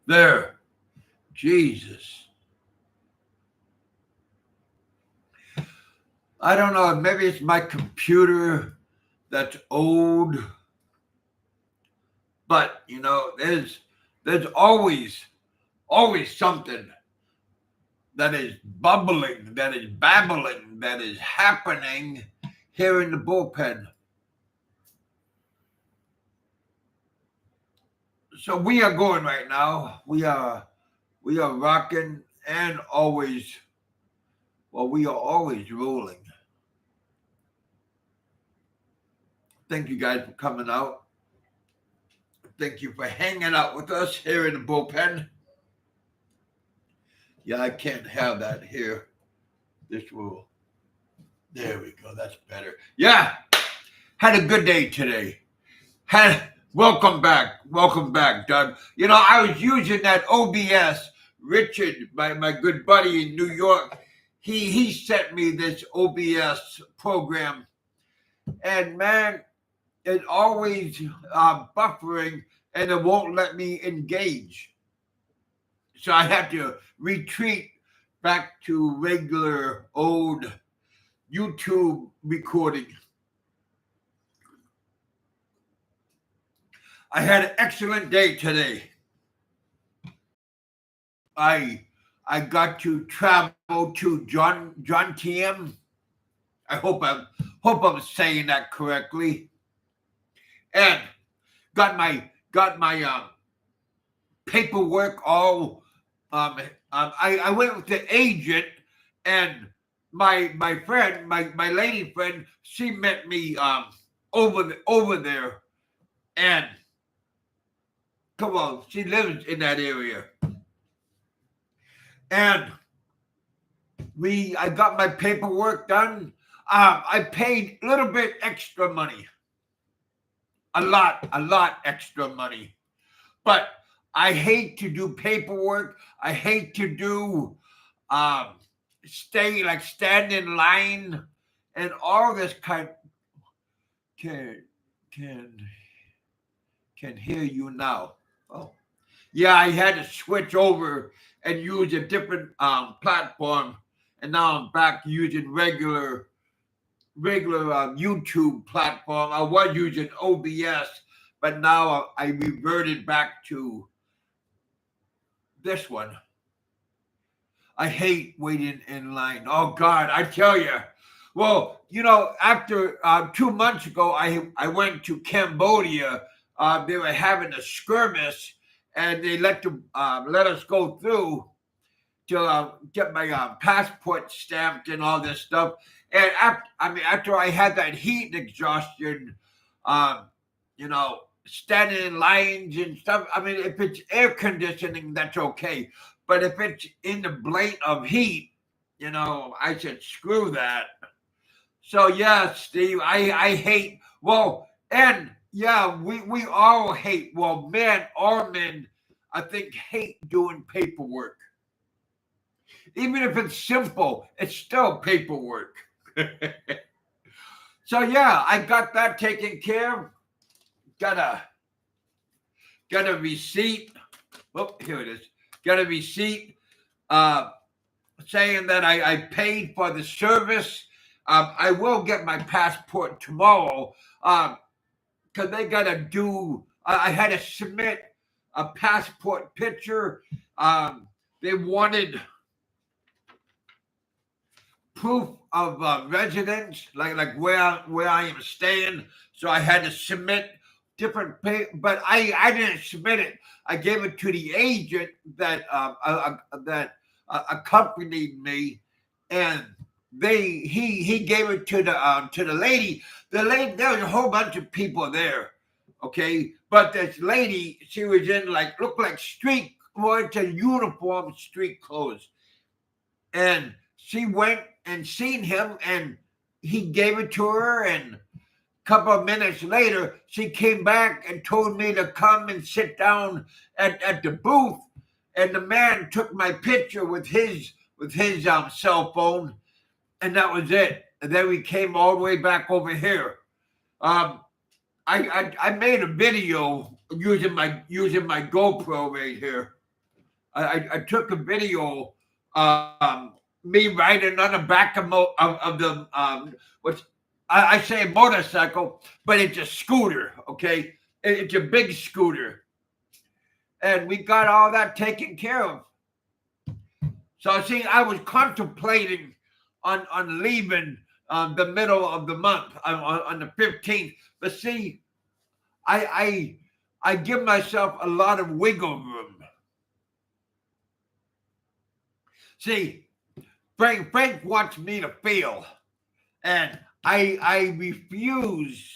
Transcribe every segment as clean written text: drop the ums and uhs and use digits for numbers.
There. Jesus. I don't know. Maybe it's my computer that's old. But, there's always something that is bubbling, that is babbling, that is happening here in the bullpen. So we are going right now. We are rocking and always, well, we are always rolling. Thank you guys for coming out. Thank you for hanging out with us here in the bullpen. Yeah, I can't have that here. This will. There we go. That's better. Yeah. Had a good day today. Welcome back. Welcome back, Doug. I was using that OBS. Richard, my good buddy in New York, he sent me this OBS program. And man, it's always buffering and it won't let me engage. So I had to retreat back to regular old YouTube recording. I had an excellent day today. I got to travel to John TM. I hope I'm saying that correctly. And got my paperwork all. I went with the agent, and my friend, my lady friend, she met me over there, and come on, she lives in that area, and I got my paperwork done. I paid a little bit extra money, a lot extra money, but I hate to do paperwork. I hate to do stand in line and all this kind. Can hear you now. Oh, yeah, I had to switch over and use a different platform, and now I'm back using regular YouTube platform. I was using OBS, but now I reverted back to this one. I hate waiting in line. Oh God, I tell you. Well, after 2 months ago, I went to Cambodia. They were having a skirmish, and they let us go through to get my passport stamped and all this stuff. And after I had that heat exhaustion, standing in lines and stuff. I mean, if it's air conditioning, that's okay. But if it's in the blade of heat, I said, screw that. So, yeah, Steve, I hate, well, and yeah, we all hate, well, men or men, I think, hate doing paperwork. Even if it's simple, it's still paperwork. So, yeah, I got that taken care of. Got a receipt. Oh, here it is. Got a receipt saying that I paid for the service. I will get my passport tomorrow because they got to do, I had to submit a passport picture. They wanted proof of residence, like where I am staying. So I had to submit different pay, but I didn't submit it. I gave it to the agent that accompanied me, and he gave it to the lady. The lady, there was a whole bunch of people there, okay, but this lady, she was in looked like street, well, it's a uniform street clothes, and she went and seen him, and he gave it to her, and couple of minutes later, she came back and told me to come and sit down at the booth. And the man took my picture with his cell phone, and that was it. And then we came all the way back over here. I made a video using my GoPro right here. I took a video, me riding on the back of the what's I say a motorcycle, but it's a scooter. Okay, it's a big scooter, and we got all that taken care of. So see, I was contemplating on leaving the middle of the month on the 15th, but see, I give myself a lot of wiggle room. See, Frank wants me to fail, and I refuse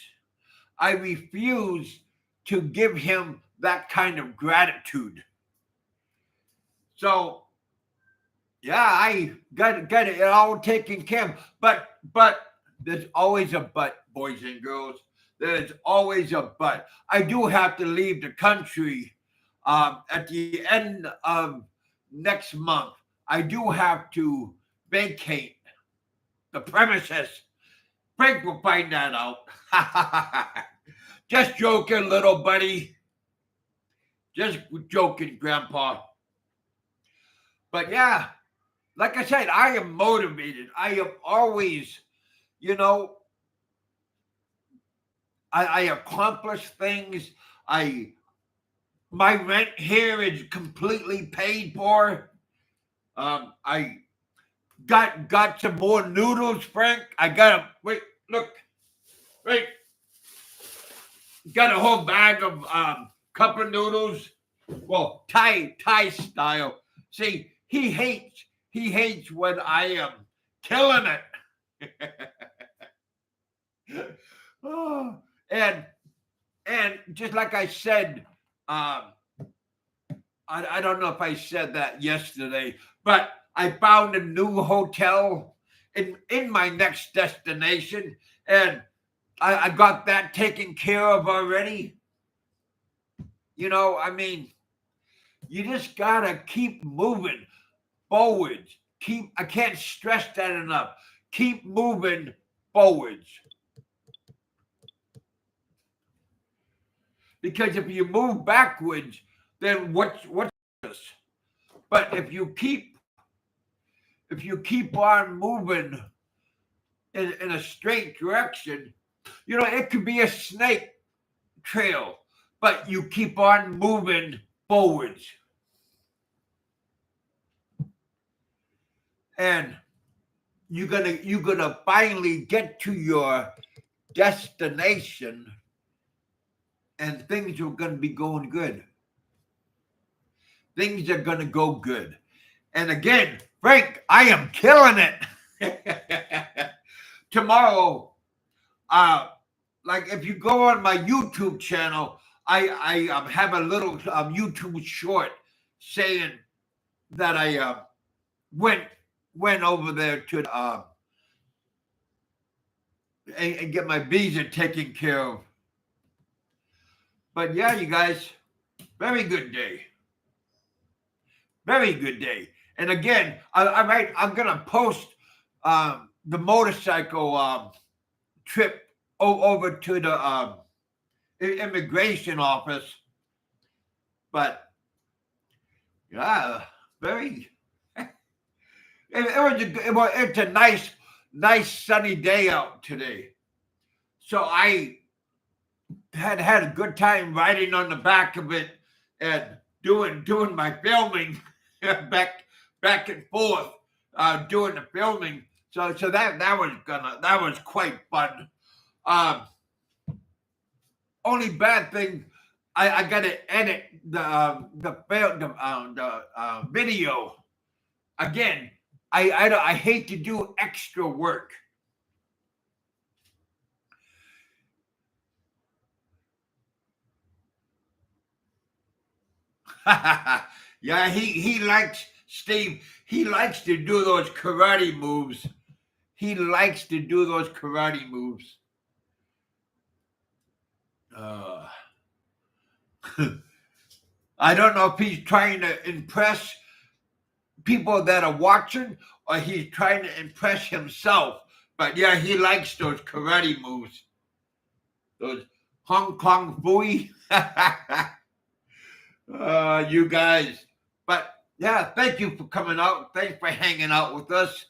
to give him that kind of gratitude. So yeah, I got it all taken care of. But there's always a but, boys and girls. There's always a but. I do have to leave the country at the end of next month. I do have to vacate the premises. Frank will find that out. Just joking, little buddy. Just joking, Grandpa. But yeah, like I said, I am motivated. I am always, I accomplish things. My rent here is completely paid for. I got some more noodles, Frank. I got look, Frank. Got a whole bag of cup of noodles. Well, Thai style. See, he hates when I am killing it. Oh, and just like I said, I don't know if I said that yesterday, but I found a new hotel in my next destination, and I got that taken care of already. I mean, you just gotta keep moving forwards. I can't stress that enough. Keep moving forwards. Because if you move backwards, then what's this? But if you keep on moving in a straight direction, it could be a snake trail, but you keep on moving forwards. And you're gonna finally get to your destination, and things are gonna be going good. Things are gonna go good. And again, Frank, I am killing it. Tomorrow, like if you go on my YouTube channel, I have a little YouTube short saying that I went over there to and get my visa taken care of. But yeah, you guys, very good day. Very good day. And again, I'm gonna post the motorcycle trip over to the immigration office. But yeah, very. It's a nice sunny day out today. So I had a good time riding on the back of it and doing my filming back and forth, doing the filming. So that was quite fun. Only bad thing, I got to edit the video again. I hate to do extra work. Yeah, he likes Steve. He likes to do those karate moves. I don't know if he's trying to impress people that are watching or he's trying to impress himself. But yeah, he likes those karate moves. Those Hong Kong Fooey. You guys. But Yeah, thank you for coming out. Thanks for hanging out with us.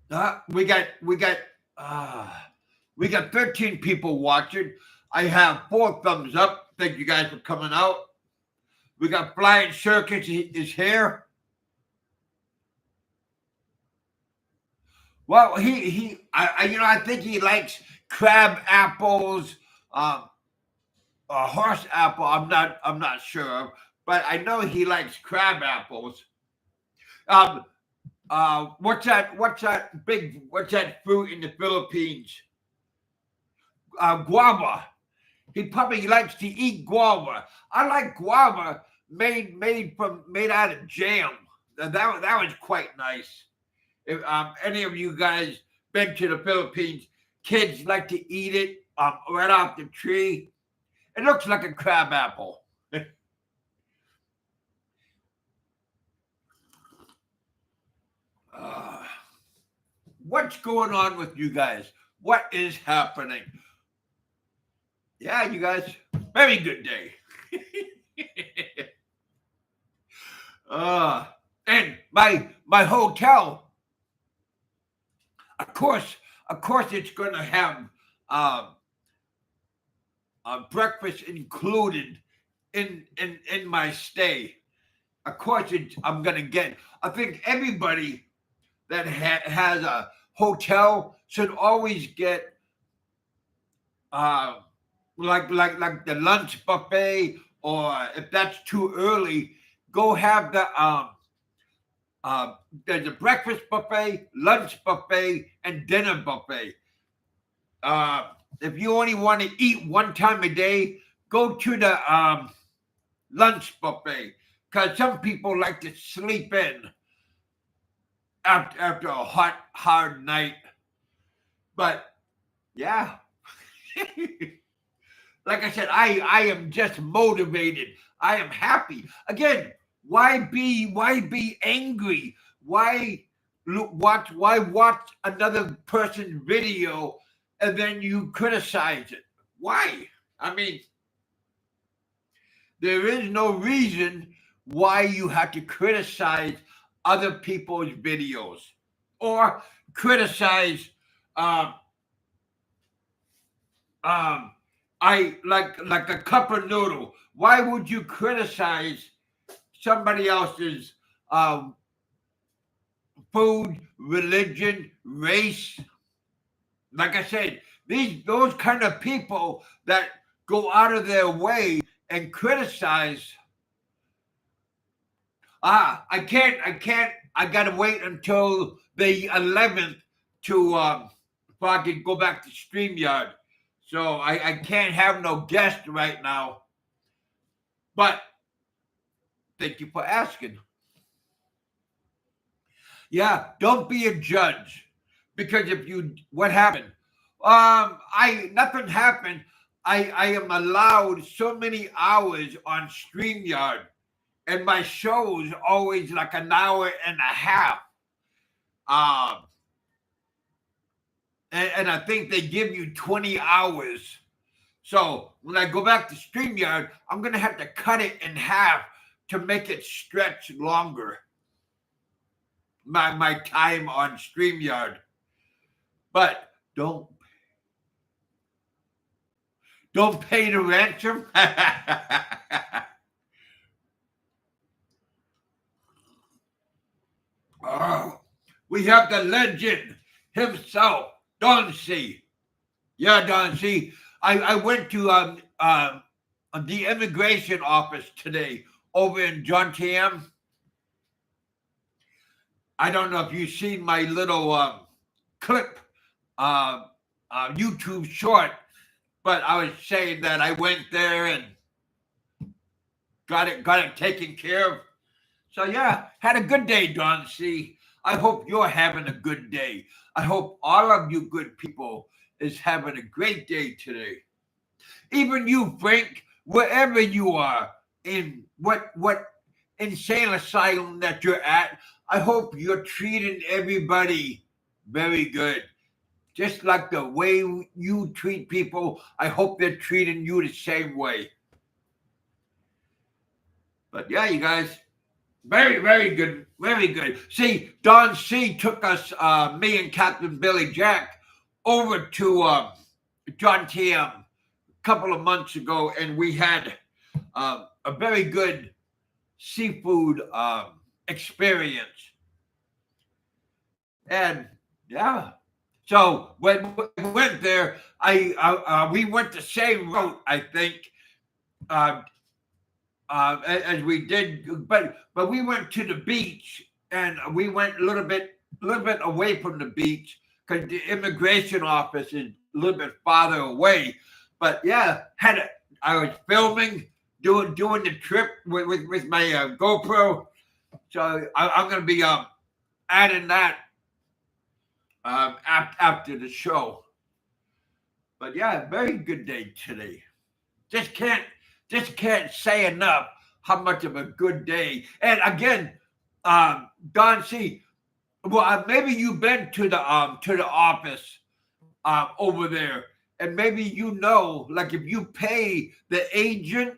Uh, we got we got uh we got 13 people watching. I have 4 thumbs up. Thank you guys for coming out. We got Flying Circus is here. Well, I think he likes crab apples, um, horse apple. I'm not sure, but I know he likes crab apples. Um, what's that fruit in the Philippines? Guava. He probably likes to eat guava. I like guava made out of jam. That was quite nice. If any of you guys been to the Philippines, kids like to eat it right off the tree. It looks like a crab apple. uh, what's going on with you guys? What is happening? Yeah, you guys, very good day. uh, and my hotel, of course, it's going to have um, breakfast included in my stay. Of course, I'm going to get. I think everybody that has a hotel should always get uh, like the lunch buffet, or if that's too early, go have there's a breakfast buffet, lunch buffet, and dinner buffet. If you only want to eat one time a day, go to the lunch buffet, because some people like to sleep in after a hard night. But yeah, like I said, I am just motivated. I am happy. Again, why be angry? Why watch another person's video and then you criticize it? Why? I mean, there is no reason why you have to criticize other people's videos or criticize um, um, I like a cup of noodle. Why would you criticize somebody else's um, food, religion, race? Like I said, those kind of people that go out of their way and criticize. I can't. I gotta wait until the 11th to so I can go back to StreamYard. So I can't have no guest right now. But thank you for asking. Yeah, don't be a judge, because what happened? I Nothing happened. I am allowed so many hours on StreamYard, and my show is always like an hour and a half. Um, and I think they give you 20 hours. So when I go back to StreamYard, I'm gonna have to cut it in half to make it stretch longer. My time on StreamYard. But don't pay the ransom. Oh, we have the legend himself, Don C. Yeah, Don C. I went to the immigration office today over in John TM. I don't know if you've seen my little clip, uh, YouTube short, but I was saying that I went there and got it taken care of. So yeah, had a good day, Don C. I hope you're having a good day. I hope all of you good people is having a great day today. Even you, Frank, wherever you are, in what insane asylum that you're at, I hope you're treating everybody very good. Just like the way you treat people, I hope they're treating you the same way. But yeah, you guys, very, very good. Very good. See, Don C took us, me and Captain Billy Jack, over to John TM a couple of months ago, and we had a very good seafood experience. And yeah, so when we went there, we went the same route, I think, uh, as we did, but we went to the beach, and we went a little bit away from the beach because the immigration office is a little bit farther away. But yeah, I was filming, doing the trip with my GoPro, so I'm gonna be adding that after the show. But yeah, very good day today. Just can't just can't say enough how much of a good day. And again, Don C. Well, maybe you've been to the office over there, and maybe like if you pay the agent,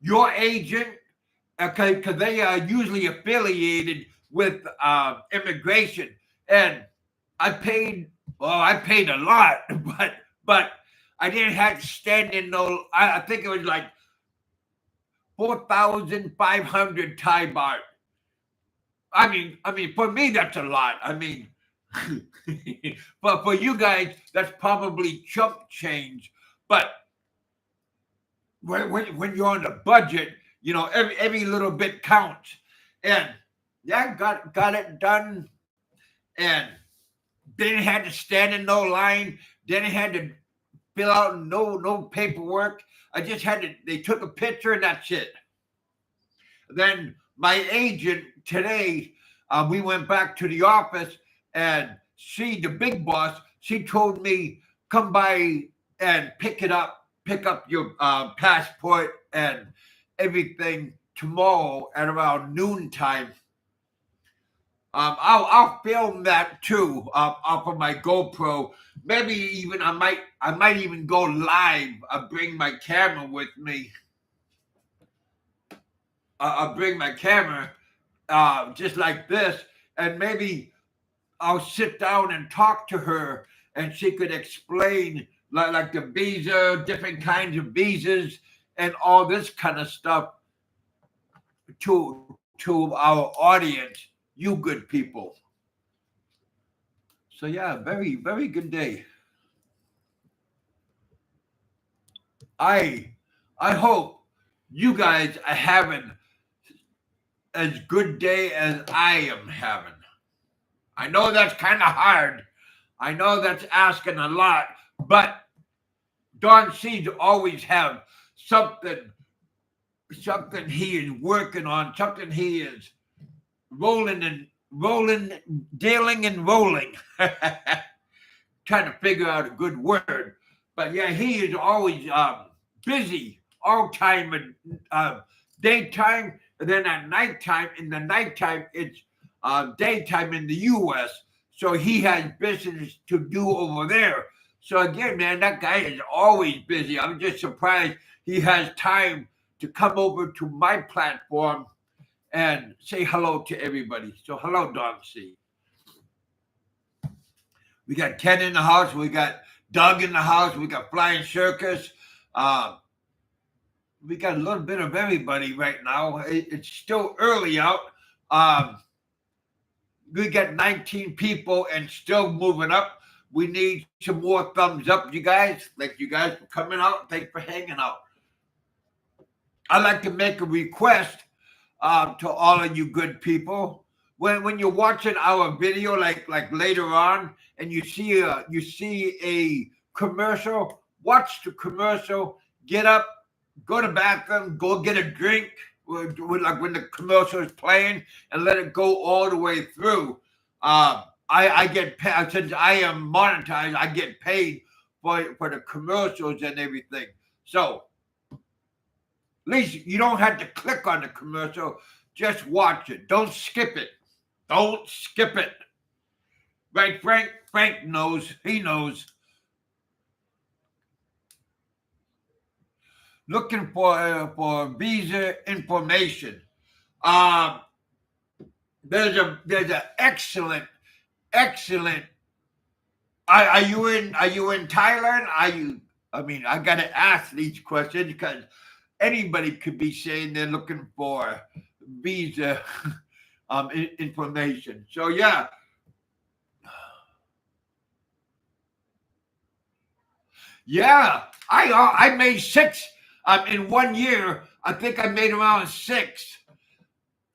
your agent, okay, because they are usually affiliated with immigration, and I paid. Well, I paid a lot, but I didn't have to stand in no. I think it was like 4,500 Thai baht. I mean, for me that's a lot. I mean, but for you guys that's probably chump change. But when you're on a budget, every little bit counts. And yeah, got it done, and didn't have to stand in no line. Didn't have to fill out no paperwork. I just had to. They took a picture and that's it. Then my agent today, we went back to the office, and the big boss, she told me come by and pick up your passport and everything tomorrow at around noontime. I'll film that too off of my GoPro. Maybe even I might even go live. Bring my camera with me. I'll bring my camera just like this, and maybe I'll sit down and talk to her, and she could explain like the visa, different kinds of visas, and all this kind of stuff to our audience, you good people. So yeah, very, very good day. I I hope you guys are having as good day as I am having. I know that's kind of hard. I know that's asking a lot, but Don seems to always have something, something he is working on, something he is rolling, dealing and rolling. Trying to figure out a good word, but yeah, he is always busy all time and daytime, and then at nighttime. In the nighttime, it's daytime in the U.S., so he has business to do over there. So again, man, that guy is always busy. I'm just surprised he has time to come over to my platform and say hello to everybody. So hello, Don C. We got Ken in the house. We got Doug in the house. We got Flying Circus. Uh, we got a little bit of everybody right now. It's still early out. Um, we got 19 people and still moving up. We need some more thumbs up, you guys. Thank you guys for coming out. Thanks for hanging out. I'd like to make a request to all of you good people. When you're watching our video, like later on, and you see a commercial, watch the commercial. Get up, go to the bathroom, go get a drink, like when the commercial is playing, and let it go all the way through. I get paid, since I am monetized. I get paid for the commercials and everything. So at least you don't have to click on the commercial. Just watch it. Don't skip it. Don't skip it. Right, Frank? Frank knows. He knows. looking for visa information. Um, there's a excellent. Are you in Thailand? Are you? I mean, I gotta ask these questions because anybody could be saying they're looking for visa information. So yeah, I made six in 1 year. I think I made around six,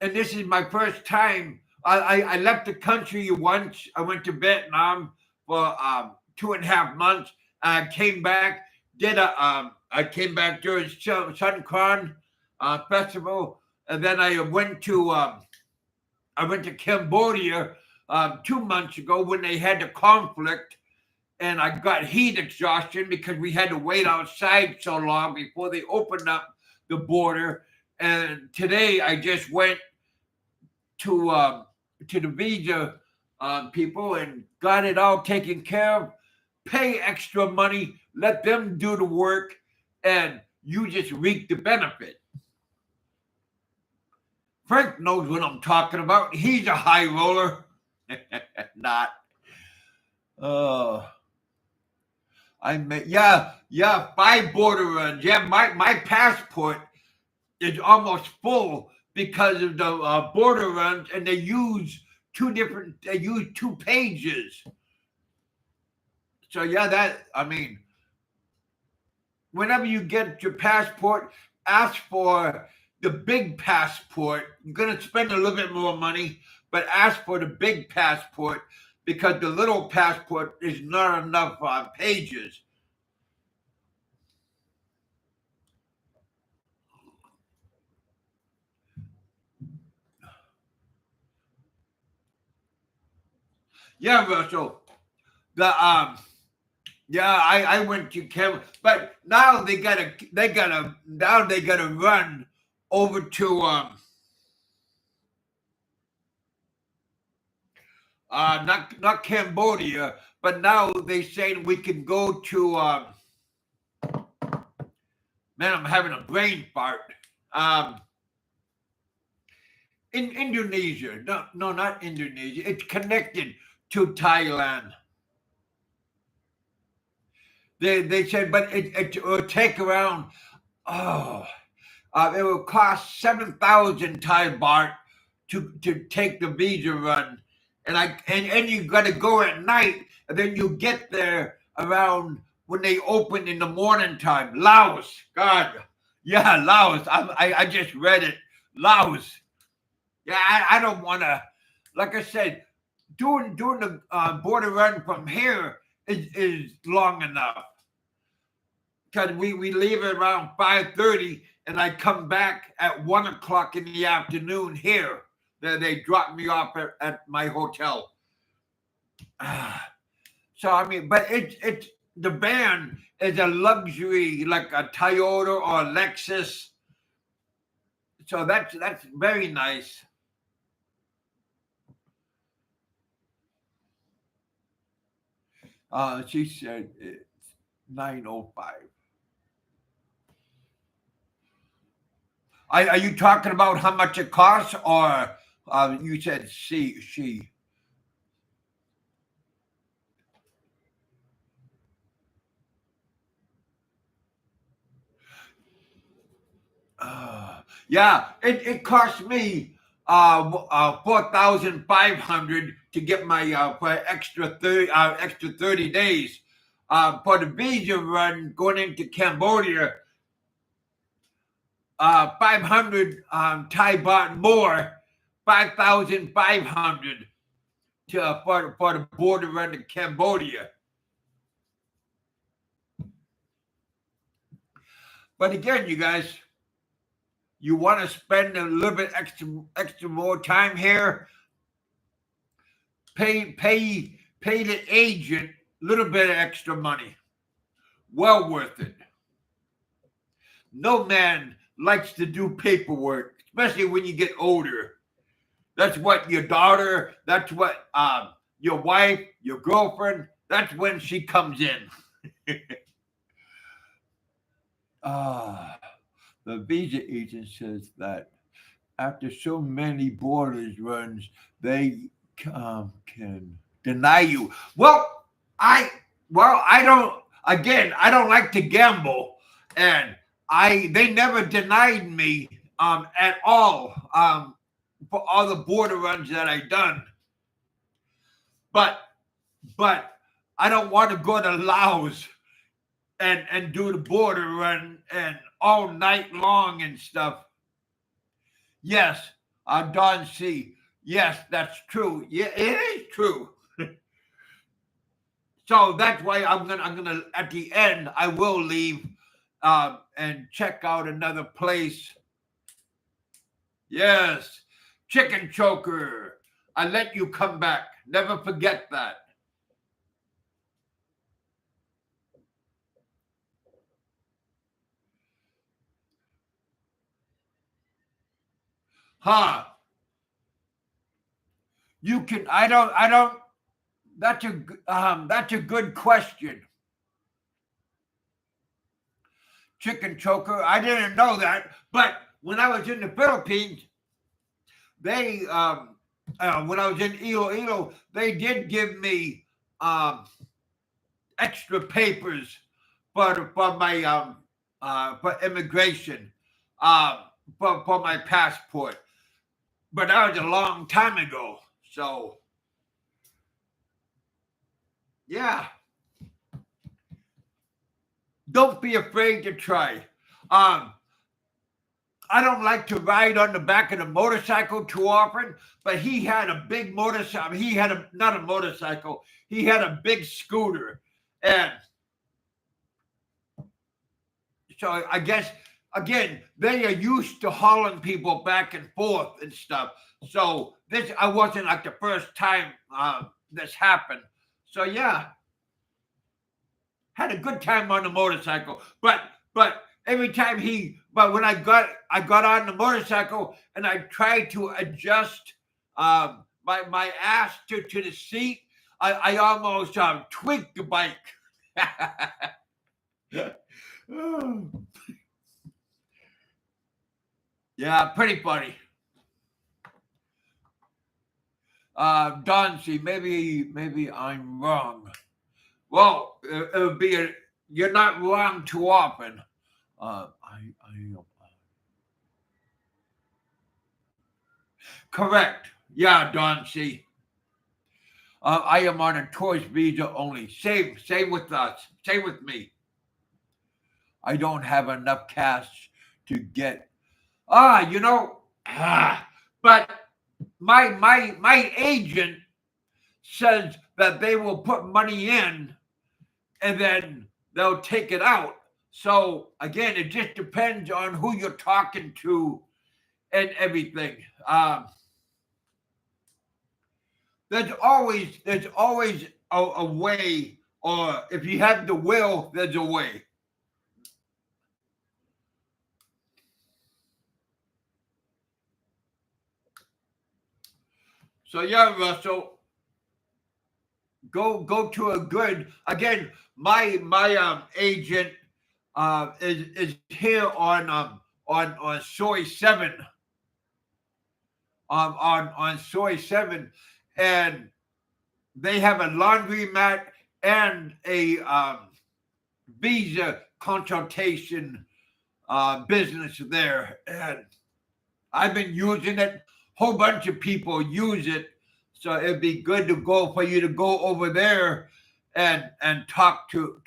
and this is my first time. I left the country once. I went to Vietnam for 2.5 months. I came back. I came back during Sun festival, and then I went to Cambodia 2 months ago when they had the conflict, and I got heat exhaustion because we had to wait outside so long before they opened up the border. And today I just went to the visa people and got it all taken care of. Pay extra money, let them do the work, and you just reap the benefit. Frank knows what I'm talking about. He's a high roller. Not. Yeah, 5 border runs. Yeah, my passport is almost full because of the border runs, and they use two pages. So yeah, whenever you get your passport, ask for the big passport. You're gonna spend a little bit more money, but ask for the big passport because the little passport is not enough pages. Yeah, Russell. The Yeah, I went to Canada, but now they gotta run over to not Cambodia, but now they saying we can go to man, I'm having a brain fart. Um, in Indonesia, no, not Indonesia. It's connected to Thailand. They said, but it will take around oh it will cost 7,000 Thai baht to take the visa run, and you got to go at night, and then you get there around when they open in the morning time. Laos, God, yeah, Laos. I just read it, Laos. Yeah, I don't want to. Like I said, doing the border run from here is long enough because we leave at around 5:30, and I come back at 1 o'clock in the afternoon here. They drop me off at my hotel. So I mean, but it's the van is a luxury like a Toyota or a Lexus. So that's very nice. She said it's 9:05. Are you talking about how much it costs, or you said she? Yeah, it cost me 4,500 to get my for extra 30 days. For the visa run going into Cambodia, 500 Thai baht more, 5,500 to for the border run to Cambodia. But again, you guys, you want to spend a little bit extra more time here, pay the agent a little bit of extra money. Well worth it. No man likes to do paperwork, especially when you get older. That's what your daughter, that's what your wife, your girlfriend, that's when she comes in. the visa agent says that after so many borders runs, they can deny you. I I don't. Again, I don't like to gamble, and I they never denied me at all for all the border runs that I done. But but I don't want to go to Laos and do the border run and all night long and stuff. Yes, Don C. Yes, that's true. Yeah, it is true. So that's why I'm gonna at the end I will leave and check out another place. Yes, chicken choker. I let you come back. Never forget that. Huh? You can. I don't. That's a good question. Chicken choker. I didn't know that, but when I was in the Philippines, they when I was in Iloilo, they did give me um extra papers for my for immigration, um for my passport. But that was a long time ago. So yeah, don't be afraid to try. Um, I don't like to ride on the back of the motorcycle too often, but he had a big motorcycle. He had a not a motorcycle. He had a big scooter, and so I guess again they are used to hauling people back and forth and stuff. So this I wasn't like the first time this happened. So yeah, had a good time on the motorcycle. But every time but when I got on the motorcycle and I tried to adjust my ass to the seat, I almost tweaked the bike. Yeah, pretty funny. Don C, maybe I'm wrong. Well, it would be you're not wrong too often. Correct. Yeah, Don C. I am on a tourist visa only. Same with us. Same with me. I don't have enough cash to get. Ah, you know. But my agent says that they will put money in and then they'll take it out. So again, it just depends on who you're talking to and everything. There's always a way, or if you have the will, there's a way. So yeah, Russell, go to a good again. My agent is here on Soy 7 on Soy 7, and they have a laundromat and a visa consultation business there, and I've been using it. Whole bunch of people use it, so it'd be good to go for you to go over there and talk to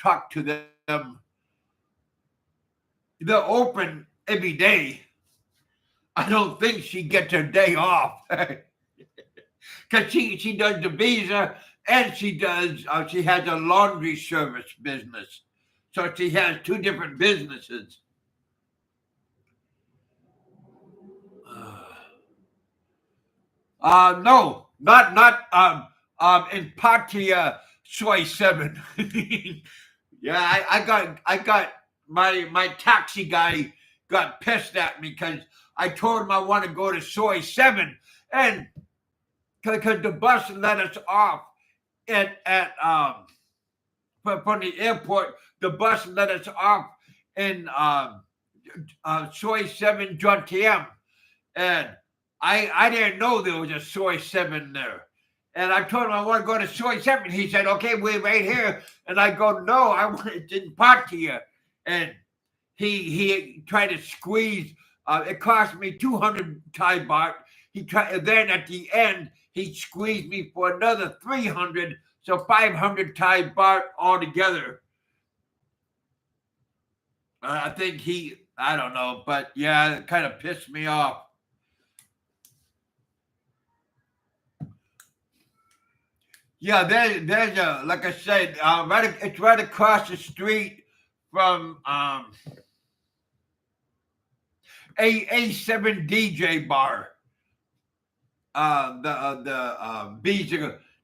them. They're open every day. I don't think she gets her day off because she does the visa and she has a laundry service business, so she has two different businesses. No, not in Pattaya Soy 7. Yeah, I got my taxi guy got pissed at me because I told him I want to go to Soy 7, and because the bus let us off at from the airport, the bus let us off in soy 7 Jontiem. And I didn't know there was a soy 7 there. And I told him I want to go to soy 7. He said, okay, we're right here. And I go, no, I want it in Pattaya. And he tried to squeeze. It cost me 200 Thai baht. Then at the end, he squeezed me for another 300, so 500 Thai baht altogether. I think I don't know, but yeah, it kind of pissed me off. Yeah, there's like I said, it's right across the street from A7 DJ bar.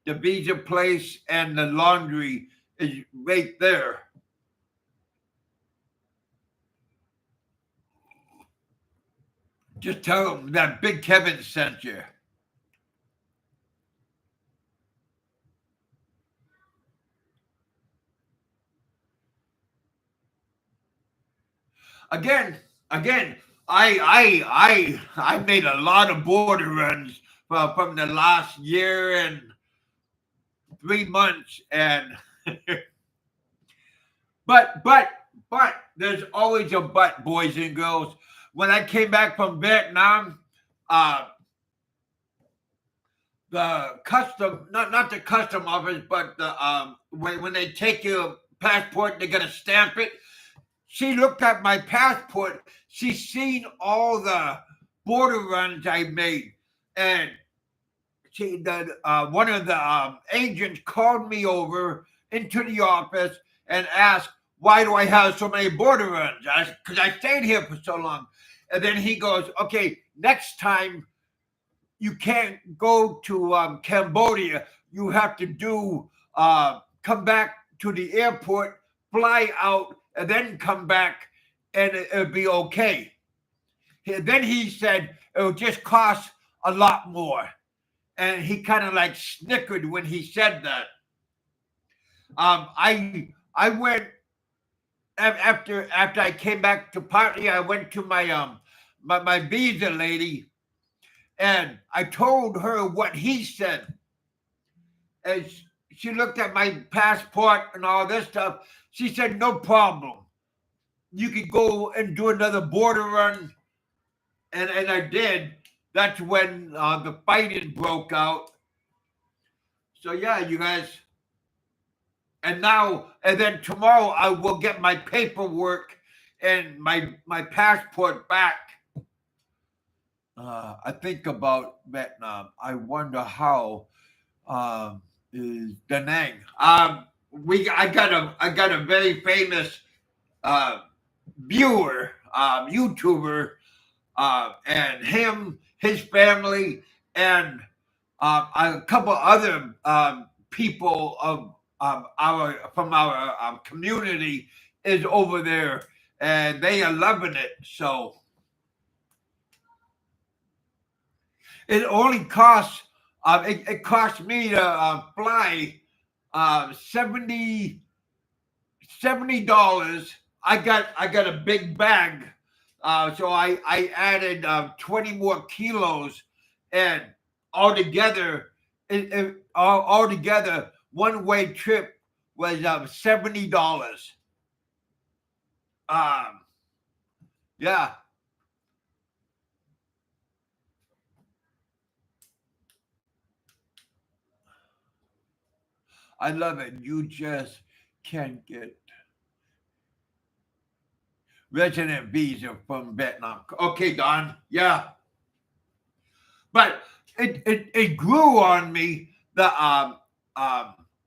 The Visa place and the laundry is right there. Just tell them that Big Kevin sent you. Again, I made a lot of border runs from the last year and 3 months, and but there's always a but, boys and girls. When I came back from Vietnam, the custom, not the custom office, but the when they take your passport, they're gonna stamp it. She looked at my passport. She's seen all the border runs I made, and one of the agents called me over into the office and asked, "Why do I have so many border runs?" Because I stayed here for so long. And then he goes, "Okay, next time you can't go to Cambodia. You have to come back to the airport, fly out, and then come back, and it'll be okay." Then he said it would just cost a lot more. And he kind of like snickered when he said that. I went after I came back to Pattaya. I went to my visa lady, and I told her what he said. And she looked at my passport and all this stuff. She said, "No problem. You could go and do another border run." And I did. That's when the fighting broke out. So yeah, you guys. And then tomorrow I will get my paperwork and my passport back. I think about Vietnam. I wonder how is Da Nang. I got a very famous viewer, YouTuber, and his family, and a couple other people of our community is over there, and they are loving it. So it only costs. It cost me to fly $70. I got a big bag, so I added 20 more kilos, and altogether, altogether, one-way trip was $70. Yeah. I love it. You just can't get resident visa from Vietnam. Okay, Don. Yeah. But it grew on me. The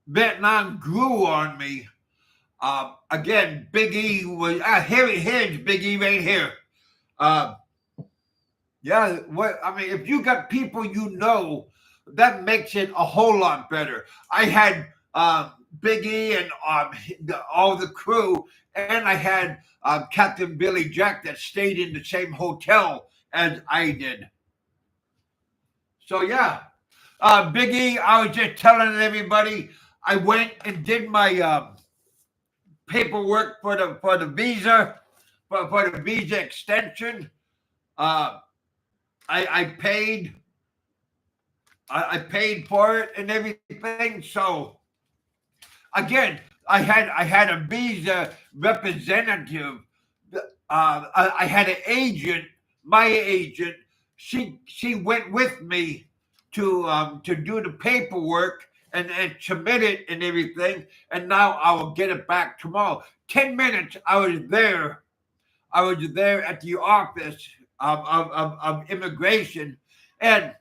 Vietnam grew on me. Again, Big E was here's Big E right here. Yeah, if you got people that makes it a whole lot better. I had Big E and all the crew, and I had Captain Billy Jack that stayed in the same hotel as I did. So yeah, Big E, I was just telling everybody I went and did my paperwork for the visa for the visa extension. Uh, I paid. I paid for it and everything. So again, I had a visa representative. I had an agent. My agent. She went with me to do the paperwork and submit it and everything. And now I will get it back tomorrow. 10 minutes. I was there at the office of immigration, and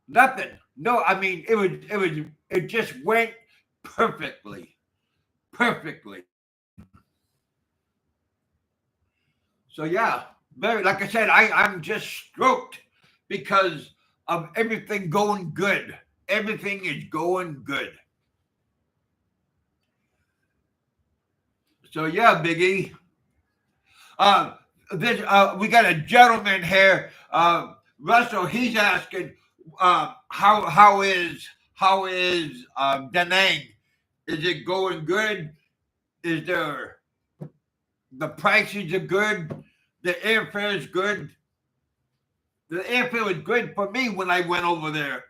nothing. No, I mean it just went perfectly, perfectly. So yeah, very like I said, I'm just stoked because of everything going good. Everything is going good. So yeah, Biggie. Uh, this we got a gentleman here, Russell. He's asking, how is Da Nang? Is it going good? Is there the prices are good? The airfare is good. The airfare was good for me when I went over there.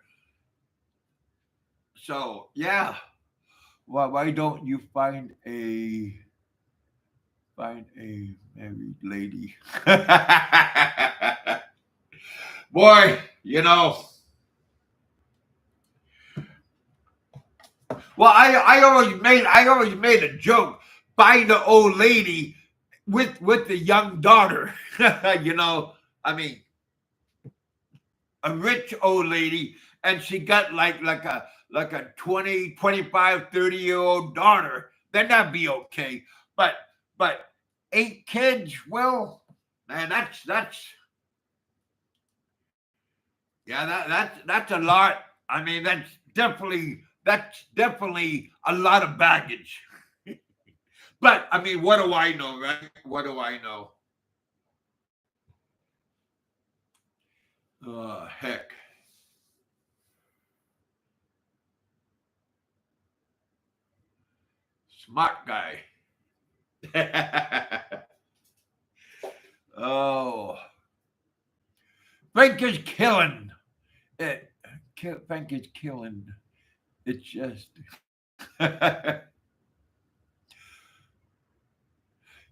So yeah. Why don't you find a married lady? Boy, well, I always made a joke. Find the old lady with the young daughter. I mean, a rich old lady, and she got like a 20, 25, 30-year old daughter. Then that'd be okay. But 8 kids, well, man, that's yeah, that's a lot. I mean, that's definitely a lot of baggage. But I mean, what do I know, right? What do I know? Oh, heck. Smart guy. Oh, Frank is killing it. Frank is killing. It's just,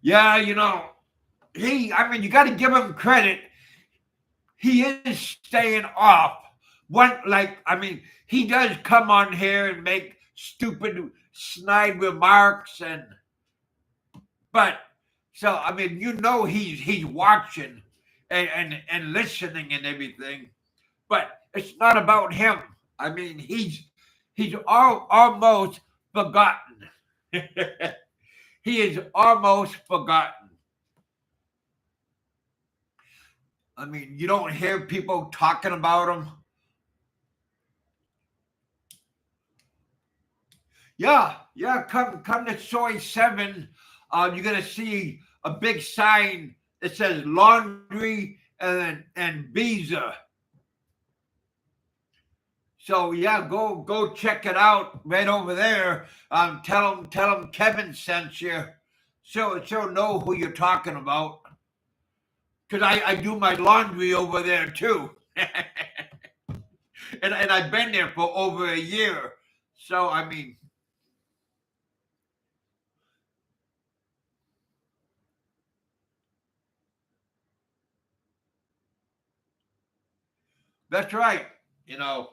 yeah, I mean, you got to give him credit. He is staying off. I mean, he does come on here and make stupid, snide remarks, but so I mean, he's watching and listening and everything, but it's not about him. I mean, he's almost forgotten. He is almost forgotten. I mean, you don't hear people talking about him. Yeah, yeah. Come to Soy 7. You're gonna see a big sign that says laundry and visa. So yeah, go check it out right over there. Tell them Kevin sent you. So she'll know who you're talking about. Because I do my laundry over there too. And I've been there for over a year. So I mean, that's right. You know,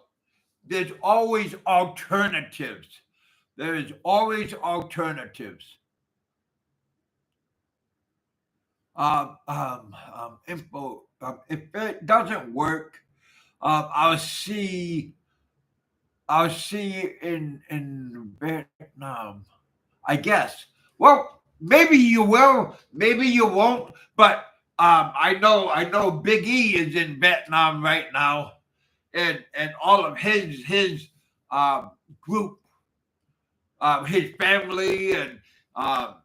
there's always alternatives. There is always alternatives. Info. If it doesn't work, I'll see. I'll see you in Vietnam. I guess. Well, maybe you will. Maybe you won't. But I know Big E is in Vietnam right now, and all of his group, his family, and um,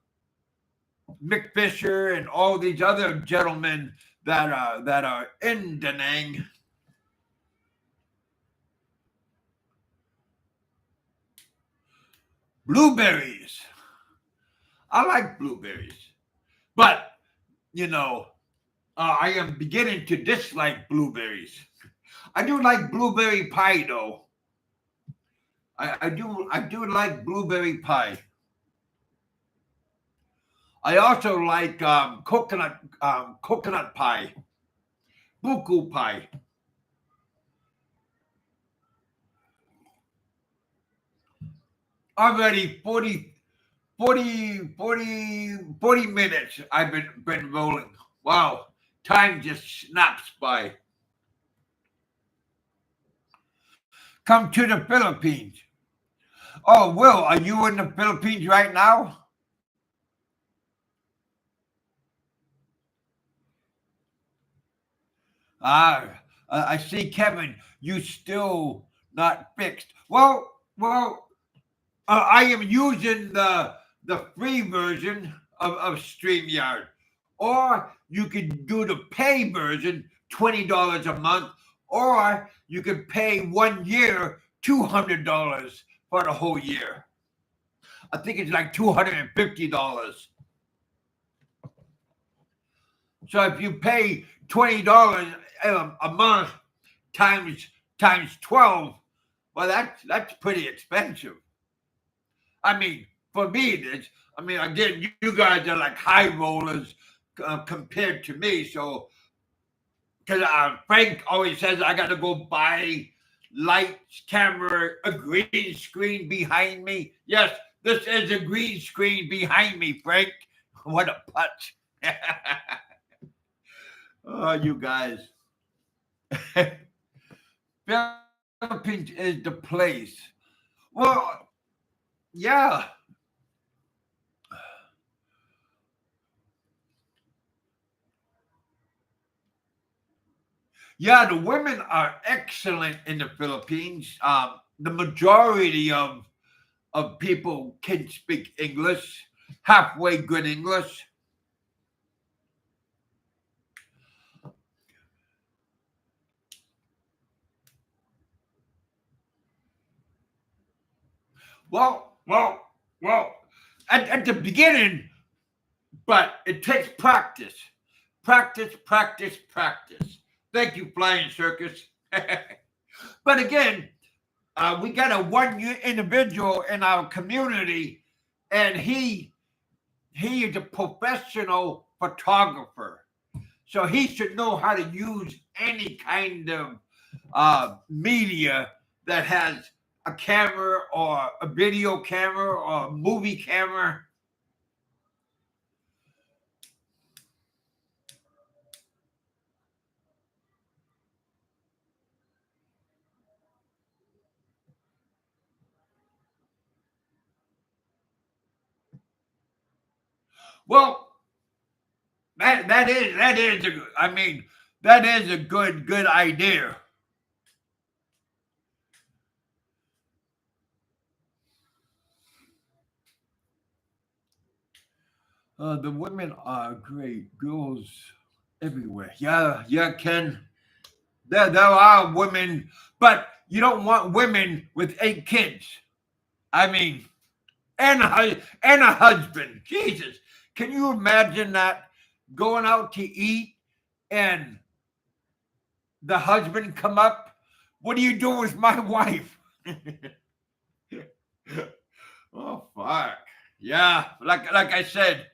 Mick Fisher, and all these other gentlemen that are in Da Nang. Blueberries. I like blueberries. But I am beginning to dislike blueberries. I do like blueberry pie though. I do like blueberry pie. I also like coconut pie, buku pie. Already 40 minutes I've been rolling. Wow, time just snaps by. Come to the Philippines. Oh, Will, are you in the Philippines right now? I see, Kevin. You still not fixed. Well, I am using the free version of StreamYard, or you can do the pay version, $20 a month, or you can pay 1 year, $200 for the whole year. I think it's like $250. So if you pay $20 a month times 12, well, that's pretty expensive. I mean, for me, it is. I mean, again, you guys are like high rollers compared to me. So, because Frank always says I got to go buy lights, camera, a green screen behind me. Yes, this is a green screen behind me, Frank. What a punch. Oh, you guys. Philippines is the place. Well, yeah. Yeah, the women are excellent in the Philippines. The majority of people can speak English, halfway good English. Well, well, well. At the beginning, but it takes practice, practice, practice, practice. Thank you, Flying Circus. But again, we got a individual in our community, and he is a professional photographer. So he should know how to use any kind of media that has a camera or a video camera or a movie camera. Well, that is I mean, that is a good idea. The women are great, girls everywhere. Yeah, yeah, Ken. There are women, but you don't want women with 8 kids. I mean, and a husband. Jesus, can you imagine that, going out to eat and the husband come up? What are you doing with my wife? Oh fuck. Yeah, like I said,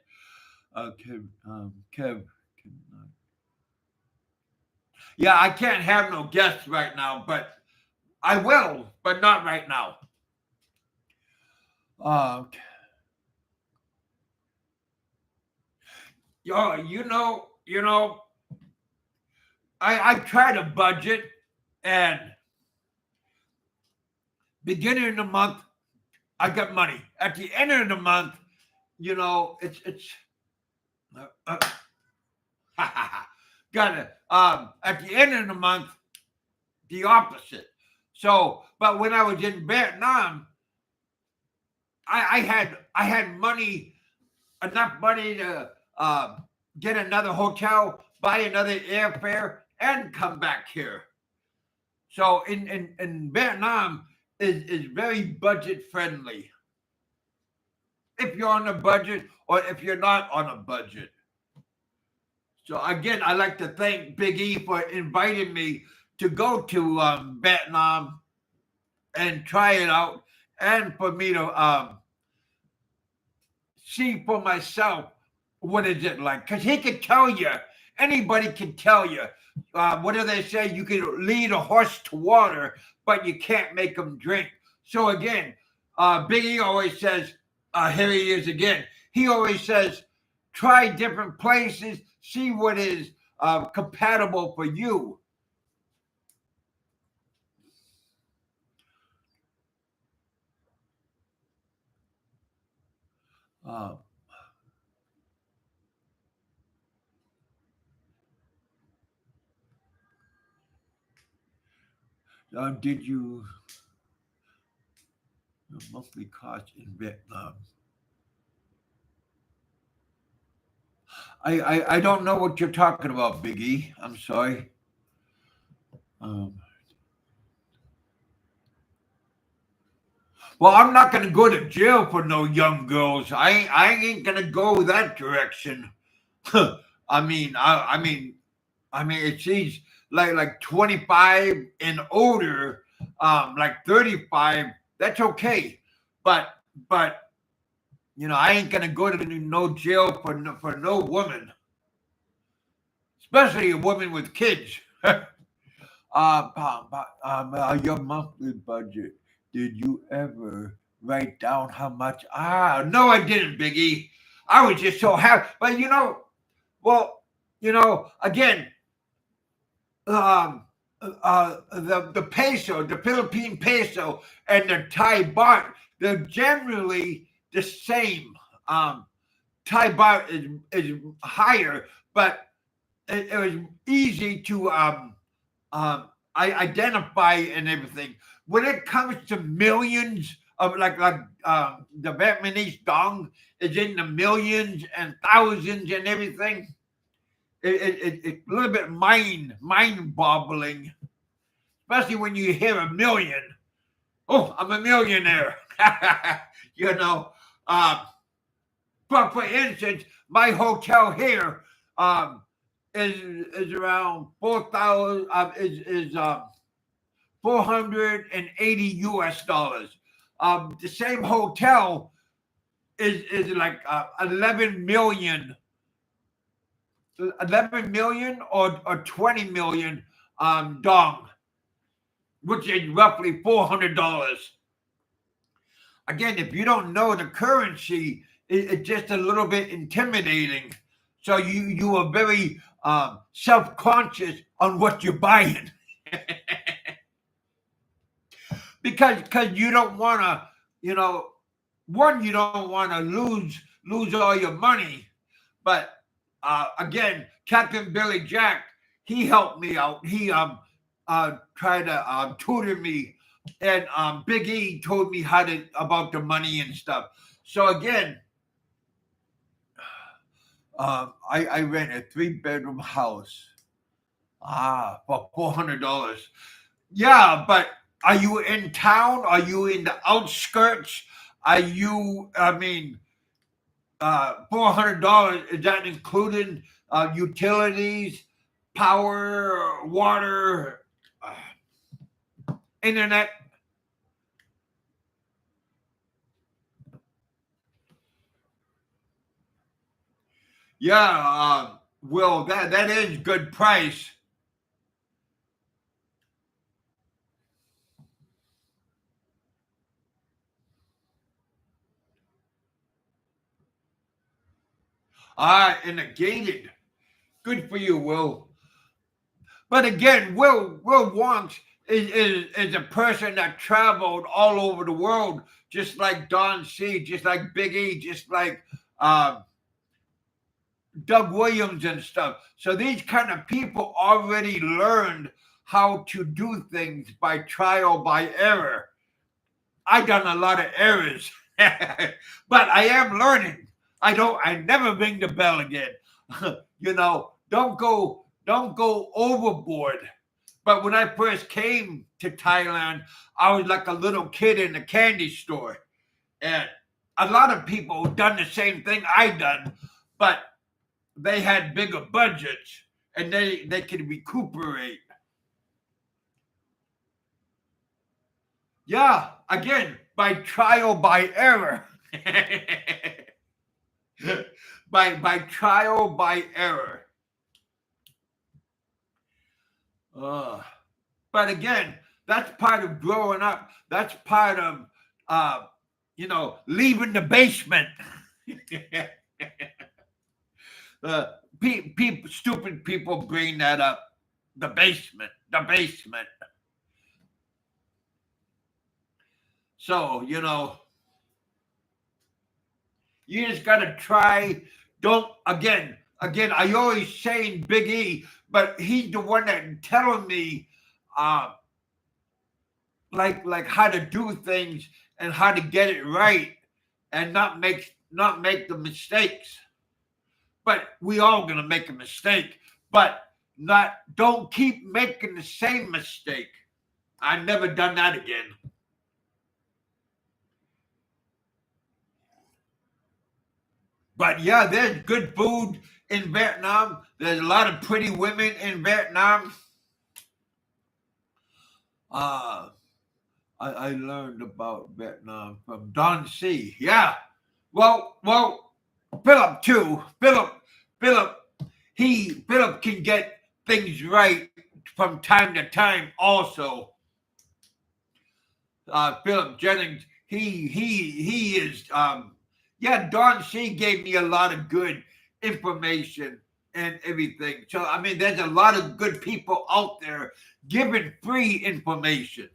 Kev, yeah, I can't have no guests right now, but I will, but not right now. Okay. You know, I try to budget, and beginning of the month, I got money. At the end of the month, it's uh, got it. At the end of the month, the opposite. So, but when I was in Vietnam, I had money, enough money to get another hotel, buy another airfare, and come back here. So in Vietnam is very budget friendly if you're on a budget or if you're not on a budget. So again, I'd like to thank Big E for inviting me to go to Vietnam and try it out, and for me to see for myself what is it like. Because he could tell you, anybody can tell you. What do they say? You can lead a horse to water, but you can't make him drink. So again, Big E always says, here he is again. He always says, try different places, see what is compatible for you. Uh, did you your monthly cost in Vietnam? I don't know what you're talking about, Biggie. I'm sorry. Um, well, I'm not gonna go to jail for no young girls. I ain't gonna go that direction. I mean, if she's like 25 and older, like 35, that's okay. But but I ain't gonna go to no jail for no woman, especially a woman with kids. Your monthly budget. Did you ever write down how much? No, I didn't, Biggie. I was just so happy. But well, again, um, the peso, the Philippine peso, and the Thai baht, they're generally the same. Thai baht is higher, but it was easy to I identify and everything. When it comes to millions of the Vietnamese dong is in the millions and thousands and everything. It's a little bit mind boggling, especially when you hear a million. Oh, I'm a millionaire. you know. Uh, but for instance, my hotel here is around 4,000 is 480 US dollars. The same hotel is like 11 million or 20 million dong, which is roughly $400. Again, if you don't know the currency, it's just a little bit intimidating. So you are very self-conscious on what you're buying. because you don't want to, one, you don't want to lose all your money. But again, Captain Billy Jack, he helped me out. He tried to tutor me, and Big E told me about the money and stuff. So again, I rent a 3-bedroom house for $400. Yeah, but are you in town? Are you in the outskirts? Are you? $400, is that including utilities, power, water, internet? Yeah, Will, that is good price. And a gated. Good for you, Will. But again, Will Wonks is a person that traveled all over the world, just like Don C, just like Big E, just like Doug Williams and stuff. So these kind of people already learned how to do things by trial by error. I done a lot of errors, but I am learning. I never ring the bell again. Don't go overboard. But when I first came to Thailand, I was like a little kid in a candy store. And a lot of people done the same thing I done, but they had bigger budgets and they could recuperate. Yeah, again, by trial by error. by trial by error. But again, that's part of growing up. That's part of leaving the basement. Stupid people bring that up. The basement. So, you just gotta try. Don't again. I always saying Big E, but he's the one that telling me, like how to do things and how to get it right, and not make the mistakes. But we all gonna make a mistake, but don't keep making the same mistake. I've never done that again. But yeah, there's good food in Vietnam. There's a lot of pretty women in Vietnam. I learned about Vietnam from Don C. Yeah. Well, Philip too. Philip can get things right from time to time also. Philip Jennings, he is Don C gave me a lot of good information and everything. So I mean there's a lot of good people out there giving free information.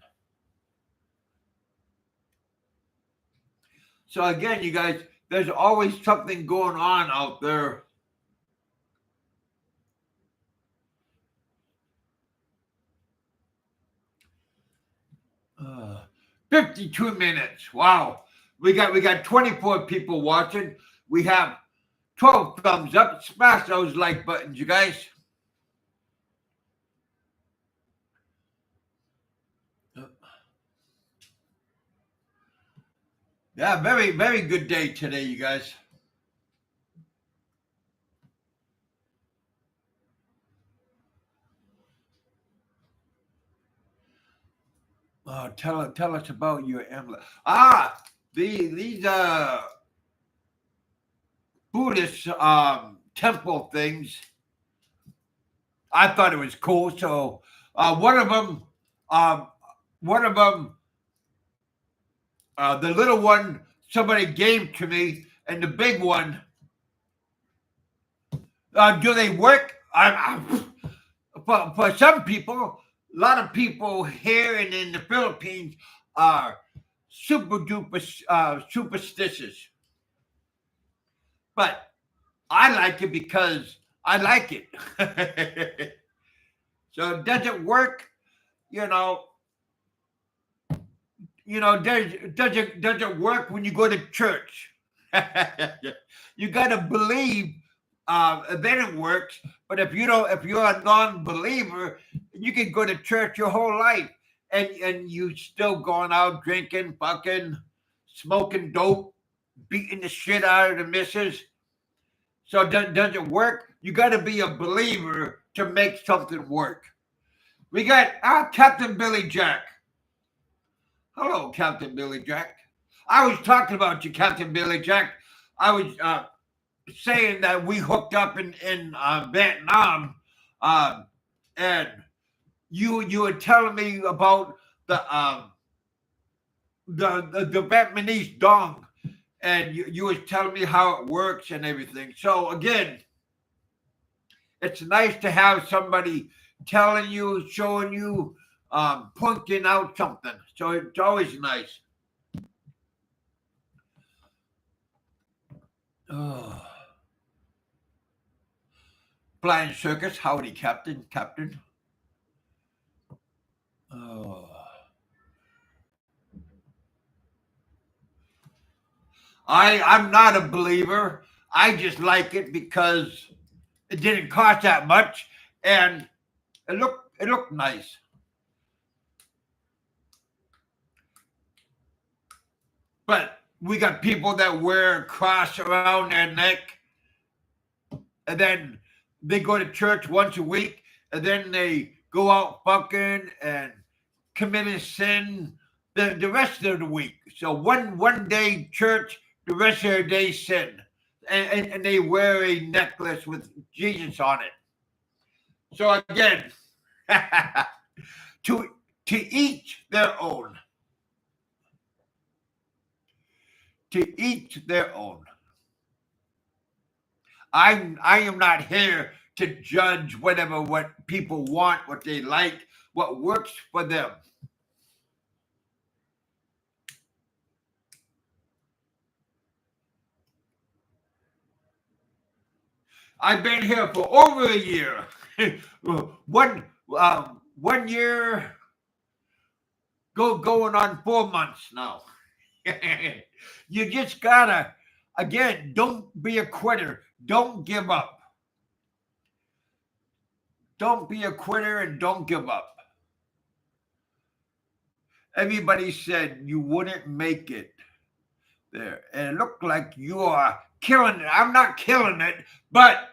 So again, you guys, there's always something going on out there. 52 minutes. Wow. We got 24 people watching. We have 12 thumbs up. Smash those like buttons, you guys. Yeah, very, very good day today, you guys. Tell us about your emblem. These Buddhist temple things. I thought it was cool. So one of them, the little one somebody gave to me, and the big one. Do they work? For some people, a lot of people here and in the Philippines are super duper superstitious. But I like it because I like it. So does it work? Does it work when you go to church? You gotta believe. Then it works. But if you're a non-believer, you can go to church your whole life, and you still going out drinking, fucking, smoking dope, beating the shit out of the missus. So does it work? You got to be a believer to make something work. We got Captain Billy Jack. Hello, Captain Billy Jack. I was talking about you, Captain Billy Jack. I was saying that we hooked up in Vietnam, and you were telling me about the Vietnamese dong, and you was telling me how it works and everything. So again, it's nice to have somebody telling you, showing you, pointing out something. So it's always nice. Oh. Flying Circus, howdy, Captain. Oh. I'm not a believer. I just like it because it didn't cost that much, and it looked nice. But we got people that wear a cross around their neck. and then they go to church once a week, and then they go out fucking and committing sin the rest of the week. So one day church, the rest of the day sin. And they wear a necklace with Jesus on it. So again, to each their own. To each their own. I am not here to judge what people want, what they like, what works for them. I've been here for over a year. One year going on 4 months now. You just gotta, again, don't be a quitter. Don't give up. Don't be a quitter and don't give up. Everybody said you wouldn't make it there. And it looked like you are killing it. I'm not killing it, but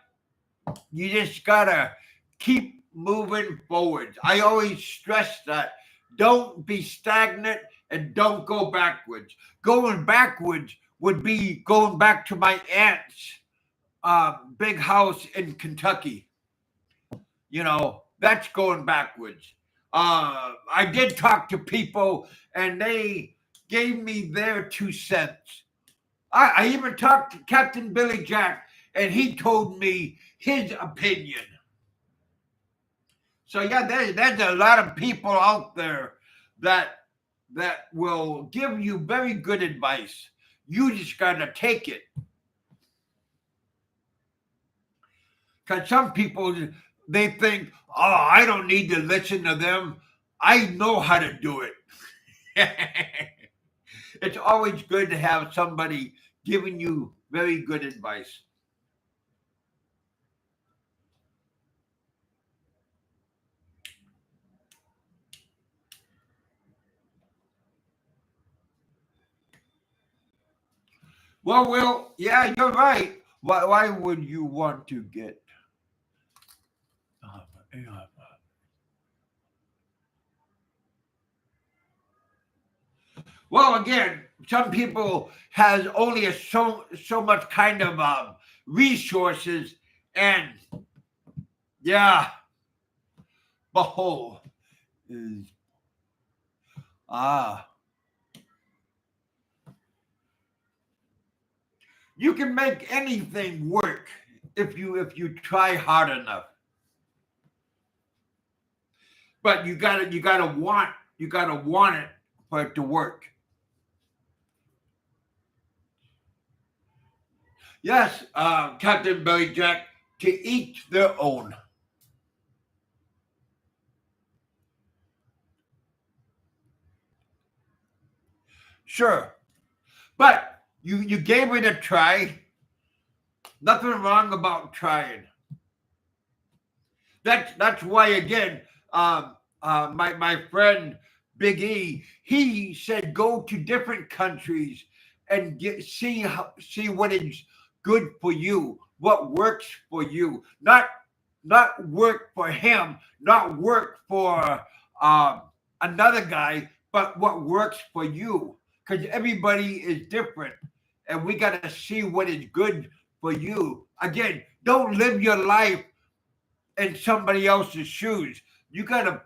you just gotta keep moving forward. I always stress that. Don't be stagnant and don't go backwards. Going backwards would be going back to my aunt's big house in Kentucky. You know, that's going backwards. I did talk to people and they gave me their 2 cents. I even talked to Captain Billy Jack and he told me his opinion. So yeah, there's a lot of people out there that will give you very good advice. You just gotta take it. Because some people, they think, oh, I don't need to listen to them. I know how to do it. It's always good to have somebody giving you very good advice. Well, Will, yeah, you're right. Why would you want to get? Well, again, some people has only so much kind of resources, and yeah, behold, is you can make anything work if you try hard enough. But you gotta want it for it to work. Yes, Captain Billy Jack, to each their own. Sure. But you gave it a try. Nothing wrong about trying. That's why again, my friend Big E, he said go to different countries and see what is good for you, what works for you, not work for him, not work for another guy, but what works for you. Because everybody is different, and we got to see what is good for you. Again, don't live your life in somebody else's shoes. You got to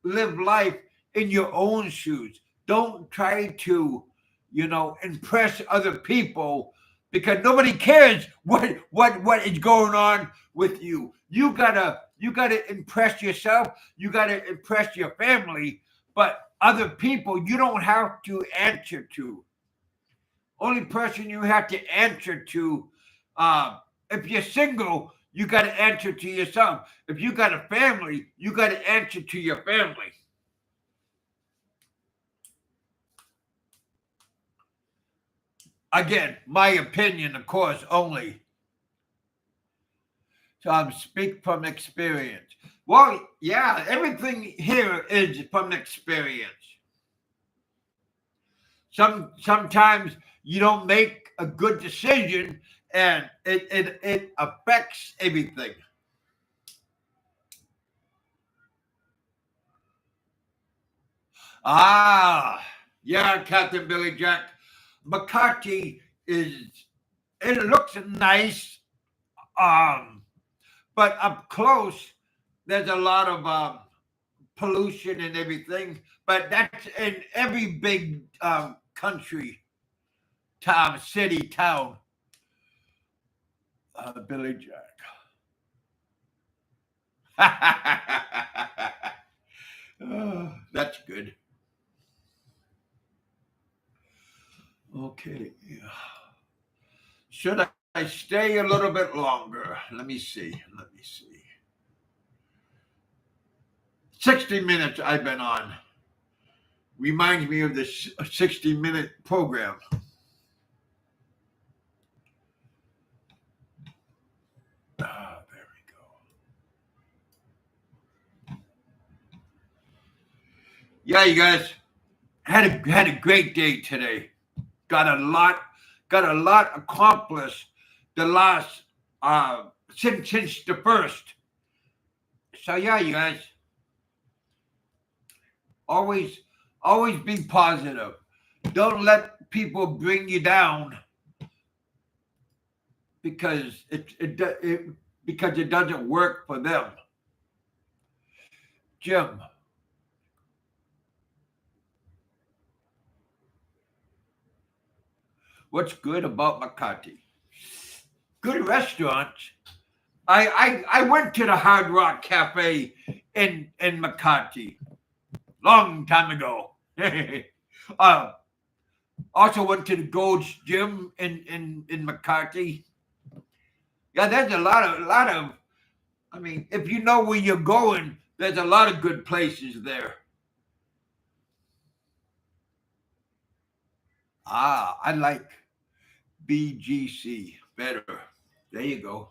live life in your own shoes. Don't try to, impress other people because nobody cares what is going on with you. You gotta impress yourself. You gotta impress your family, but other people you don't have to answer to. Only person you have to answer to, if you're single, you got to answer to yourself. If you got a family, you got to answer to your family. Again, my opinion, of course, only. So I'm speak from experience. Well, yeah, everything here is from experience. Sometimes you don't make a good decision and it affects everything. Ah, yeah, Captain Billy Jack. Makati is, it looks nice, um, but up close, there's a lot of pollution and everything. But that's in every big country, town, city, town. Billy Jack. That's good. Okay. Should I stay a little bit longer? Let me see. 60 minutes I've been on. Reminds me of the 60-minute program. There we go. Yeah, you guys had a great day today. Got a lot accomplished the last since the first. So yeah, you guys always be positive. Don't let people bring you down because it doesn't work for them. Jim, what's good about Makati? Good restaurants. I went to the Hard Rock Cafe in Makati long time ago. Also went to the Gold's Gym in Makati. Yeah, there's a lot of. I mean, if you know where you're going, there's a lot of good places there. I like BGC better. There you go.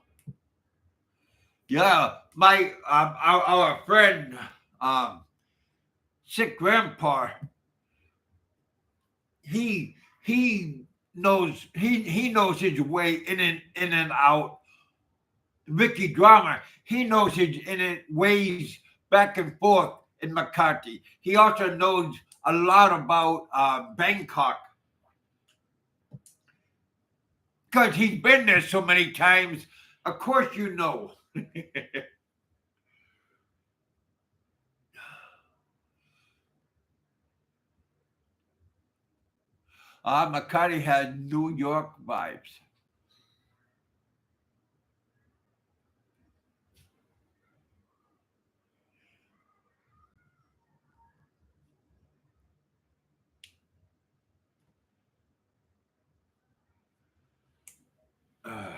Yeah, my our friend, sick grandpa. He he knows his way in and out. Ricky Drama, he knows his in it ways back and forth in Makati. He also knows a lot about Bangkok because he's been there so many times. Of course, you know. Makati has New York vibes. Uh,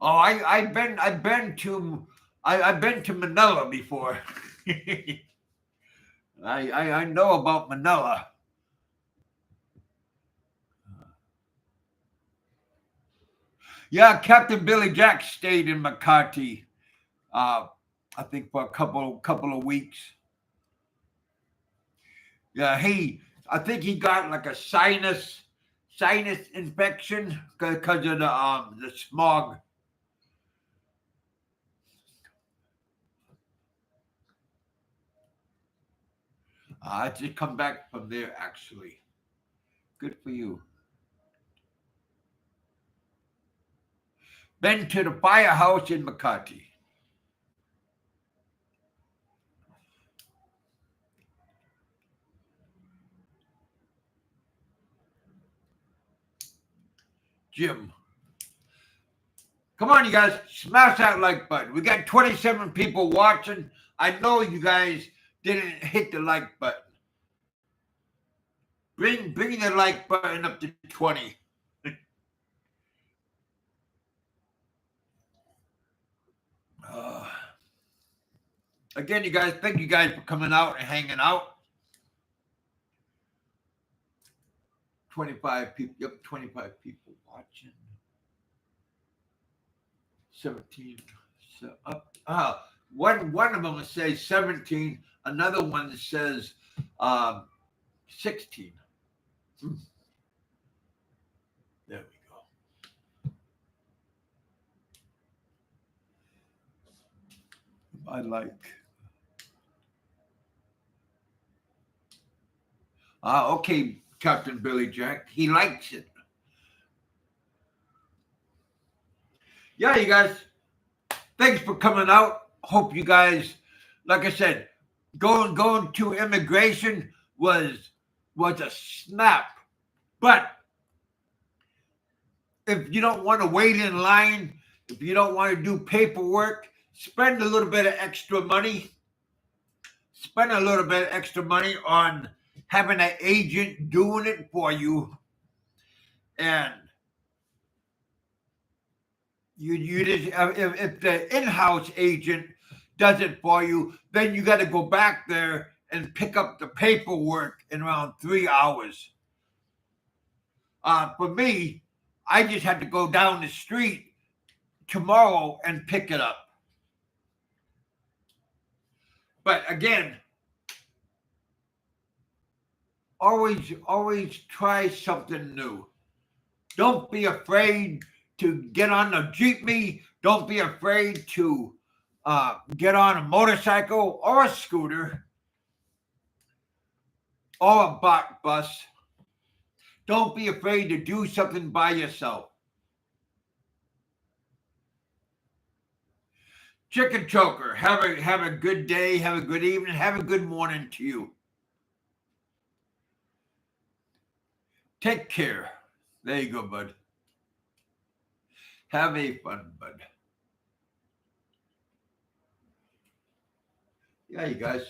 I've been to I've been to Manila before. I know about Manila. Yeah, Captain Billy Jack stayed in Makati. Uh, I think for a couple of weeks. Yeah, I think he got like a sinus infection because of the smog. I just come back from there actually. Good for you. Been to the firehouse in Makati. Jim. Come on, you guys, smash that like button. We got 27 people watching. I know you guys didn't hit the like button. Bring the like button up to 20. Uh, Again, you guys, thank you guys for coming out and hanging out. 25 people. Yep, 25 people watching. 17. So up. One of them says 17. Another one says 16. There we I like. Okay, Captain Billy Jack. He likes it. Yeah, you guys. Thanks for coming out. Hope you guys, like I said, going to immigration was a snap. But if you don't want to wait in line, if you don't want to do paperwork, spend a little bit of extra money. Spend a little bit of extra money on having an agent doing it for you, and you just if the in-house agent does it for you, then you got to go back there and pick up the paperwork in around 3 hours. For me, I just had to go down the street tomorrow and pick it up. But again, always try something new. Don't be afraid to get on a jeepney. Don't be afraid to get on a motorcycle or a scooter or a bus. Don't be afraid to do something by yourself. Chicken Choker, have a good day, have a good evening, have a good morning to you. Take care. There you go, bud. Have a fun, bud. Yeah, you guys.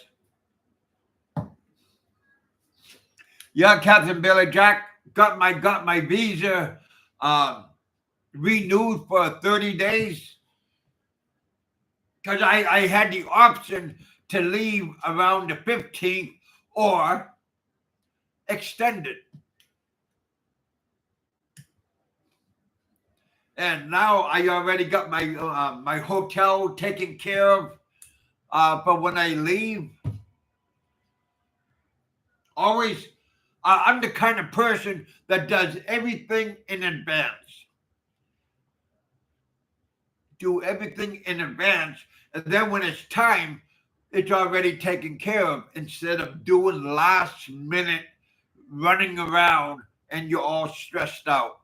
Yeah, Captain Billy Jack got my visa renewed for 30 days because I had the option to leave around the 15th or extend it. And now I already got my my hotel taken care of. But when I leave, always, I'm the kind of person that does everything in advance. Do everything in advance, and then when it's time, it's already taken care of instead of doing last minute running around and you're all stressed out.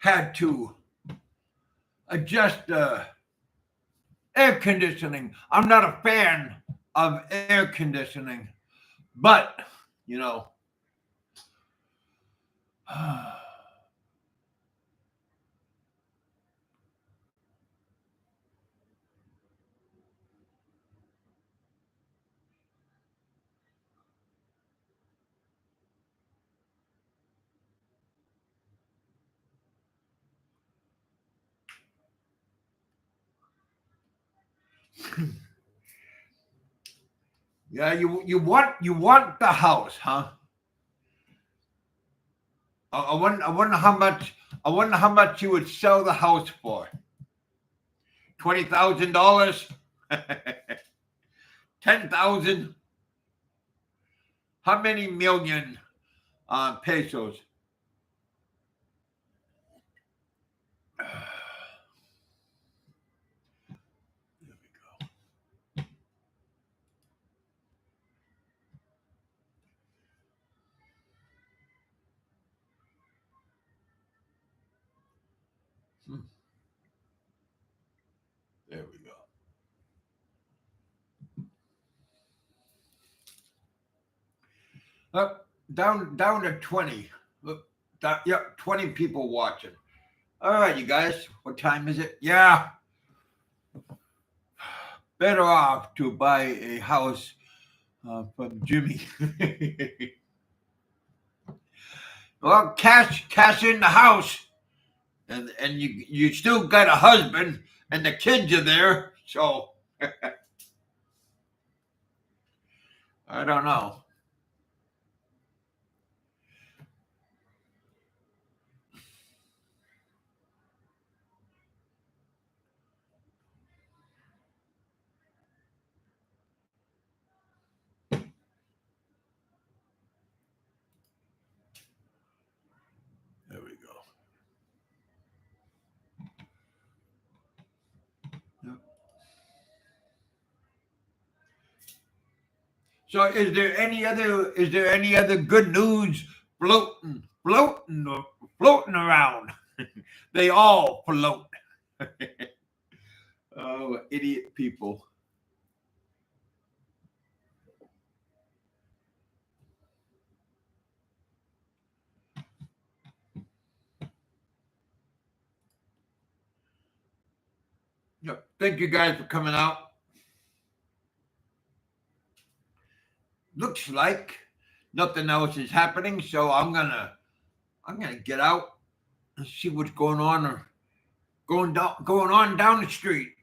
Had to adjust the air conditioning. I'm not a fan of air conditioning, but you know, yeah, you want the house, huh? I wonder how much you would sell the house for. $20,000, 10,000. How many million pesos? There we go. There we go. Down to 20. Yep, 20 people watching. All right, you guys. What time is it? Yeah. Better off to buy a house from Jimmy. Well, cash in the house, and you still got a husband, and the kids are there. So I don't know. There we go. Yep. So is there any other good news floating around? They all float. Oh, idiot people. Yep. Thank you guys for coming out. Looks like nothing else is happening, so I'm gonna get out and see what's going on or going on down the street.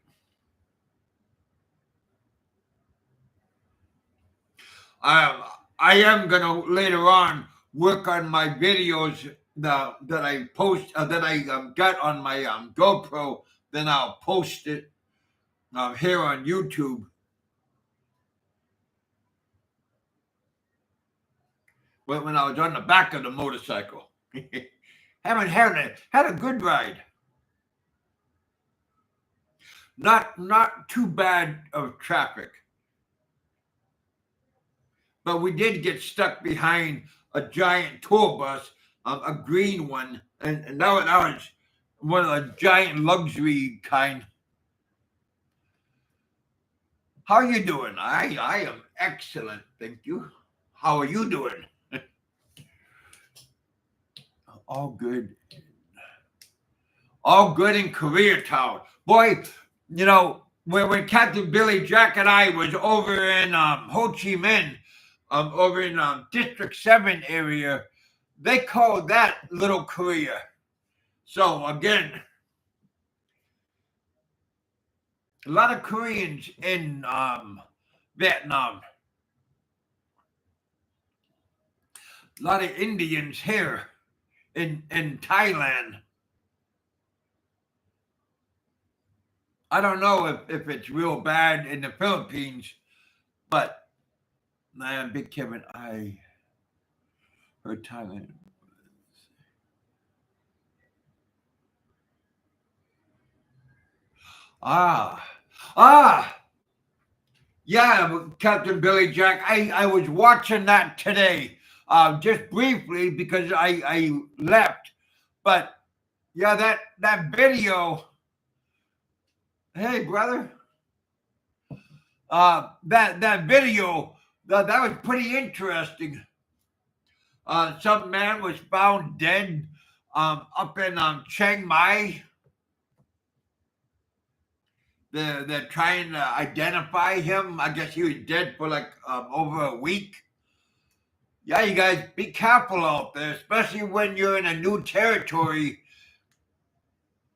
Um, I am gonna later on work on my videos that I post that I got on my GoPro. Then I'll post it here on YouTube. When I was on the back of the motorcycle, haven't had a good ride. Not too bad of traffic, but we did get stuck behind a giant tour bus, a green one, and that was one of the giant luxury kind. How are you doing? I am excellent, thank you. How are you doing? All good. All good in Koreatown. Boy, you know, when Captain Billy Jack and I was over in Ho Chi Minh, over in District 7 area, they called that Little Korea. So again, a lot of Koreans in Vietnam. A lot of Indians here in Thailand. I don't know if it's real bad in the Philippines, but man, Big Kevin, I heard Thailand. Ah, ah, yeah, Captain Billy Jack. I was watching that today, just briefly because I left, but yeah, that video. Hey, brother, that video that was pretty interesting. Some man was found dead up in Chiang Mai. They're trying to identify him. I guess he was dead for like over a week. Yeah, you guys be careful out there, especially when you're in a new territory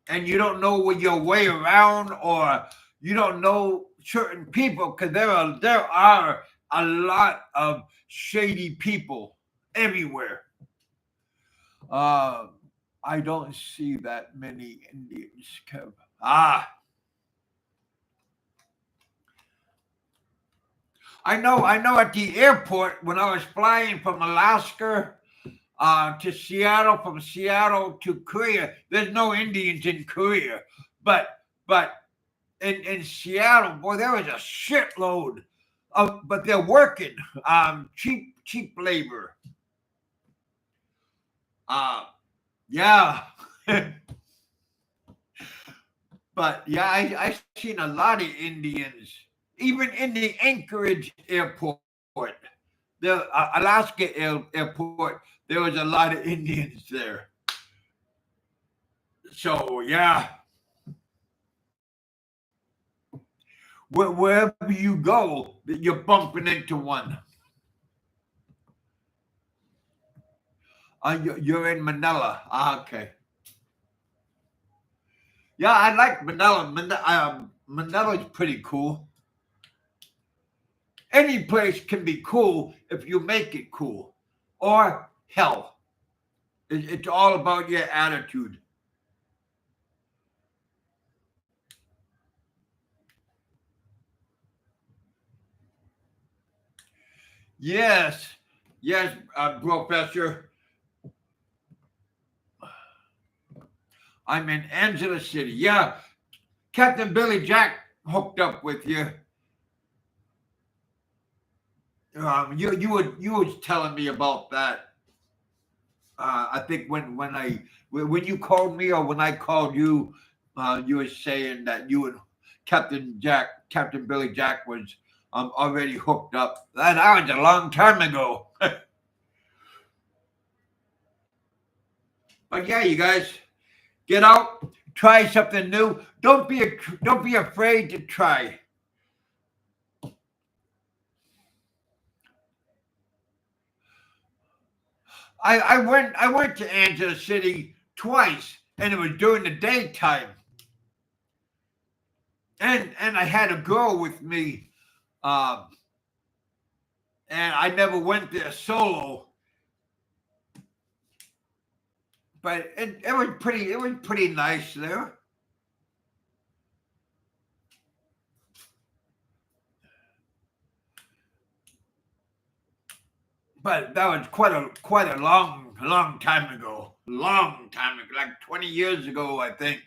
and you don't know your way around or you don't know certain people because there are a lot of shady people everywhere. I don't see that many Indians, Kev. Ah, I know at the airport when I was flying from Alaska to Seattle, from Seattle to Korea, there's no Indians in Korea. But in Seattle, boy, there was a shitload of, but they're working cheap labor. Yeah. But yeah, I seen a lot of Indians, even in the Anchorage airport, the Alaska airport. There was a lot of Indians there. So yeah, wherever you go, you're bumping into one. You're in Manila. Ah, okay. Yeah, I like Manila. Manila's pretty cool. Any place can be cool if you make it cool, or hell. It's all about your attitude. Yes, yes, Professor. I'm in Angela City. Yeah, Captain Billy Jack hooked up with you. You was telling me about that. I think when you called me or when I called you, you were saying that you and Captain Billy Jack was already hooked up. That was a long time ago. But yeah, you guys get out, try something new. Don't be afraid to try. I went to Angela City twice, and it was during the daytime. And I had a girl with me, um, and I never went there solo. But it was pretty nice there. But that was quite a long time ago. Long time ago, like 20 years ago, I think.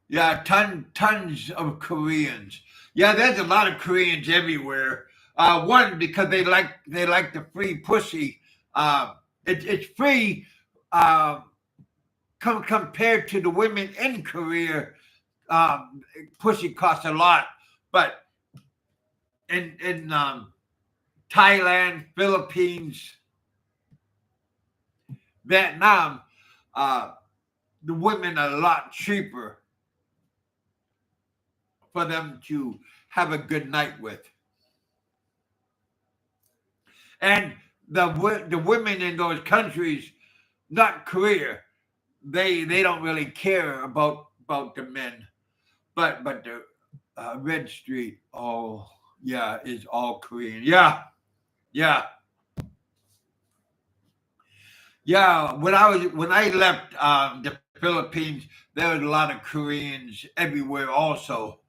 Yeah, tons of Koreans. Yeah, there's a lot of Koreans everywhere. One because they like the free pussy. It's free uh, compared to the women in Korea. Um, Pussy costs a lot, but in Thailand, Philippines, Vietnam, uh, the women are a lot cheaper for them to have a good night with. And the women in those countries, not Korea, they don't really care about the men. But the Red Street, oh yeah, is all Korean. Yeah, yeah, yeah. When I left the Philippines, there was a lot of Koreans everywhere. Also,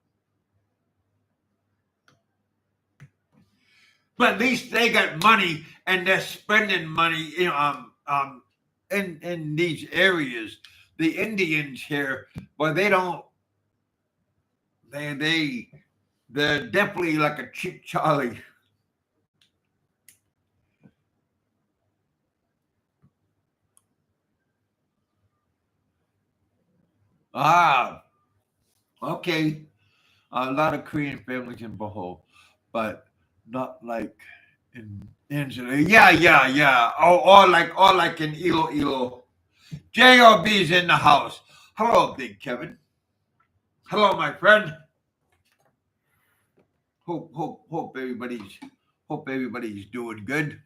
but at least they got money and they're spending money, in these areas. The Indians here, but they don't. They they're definitely like a cheap Charlie. Ah, okay. A lot of Korean families in Bohol, but not like in Angela. Yeah, yeah, yeah. Or like in Iloilo. JOB's in the house. Hello, Big Kevin. Hello, my friend. Hope everybody's doing good.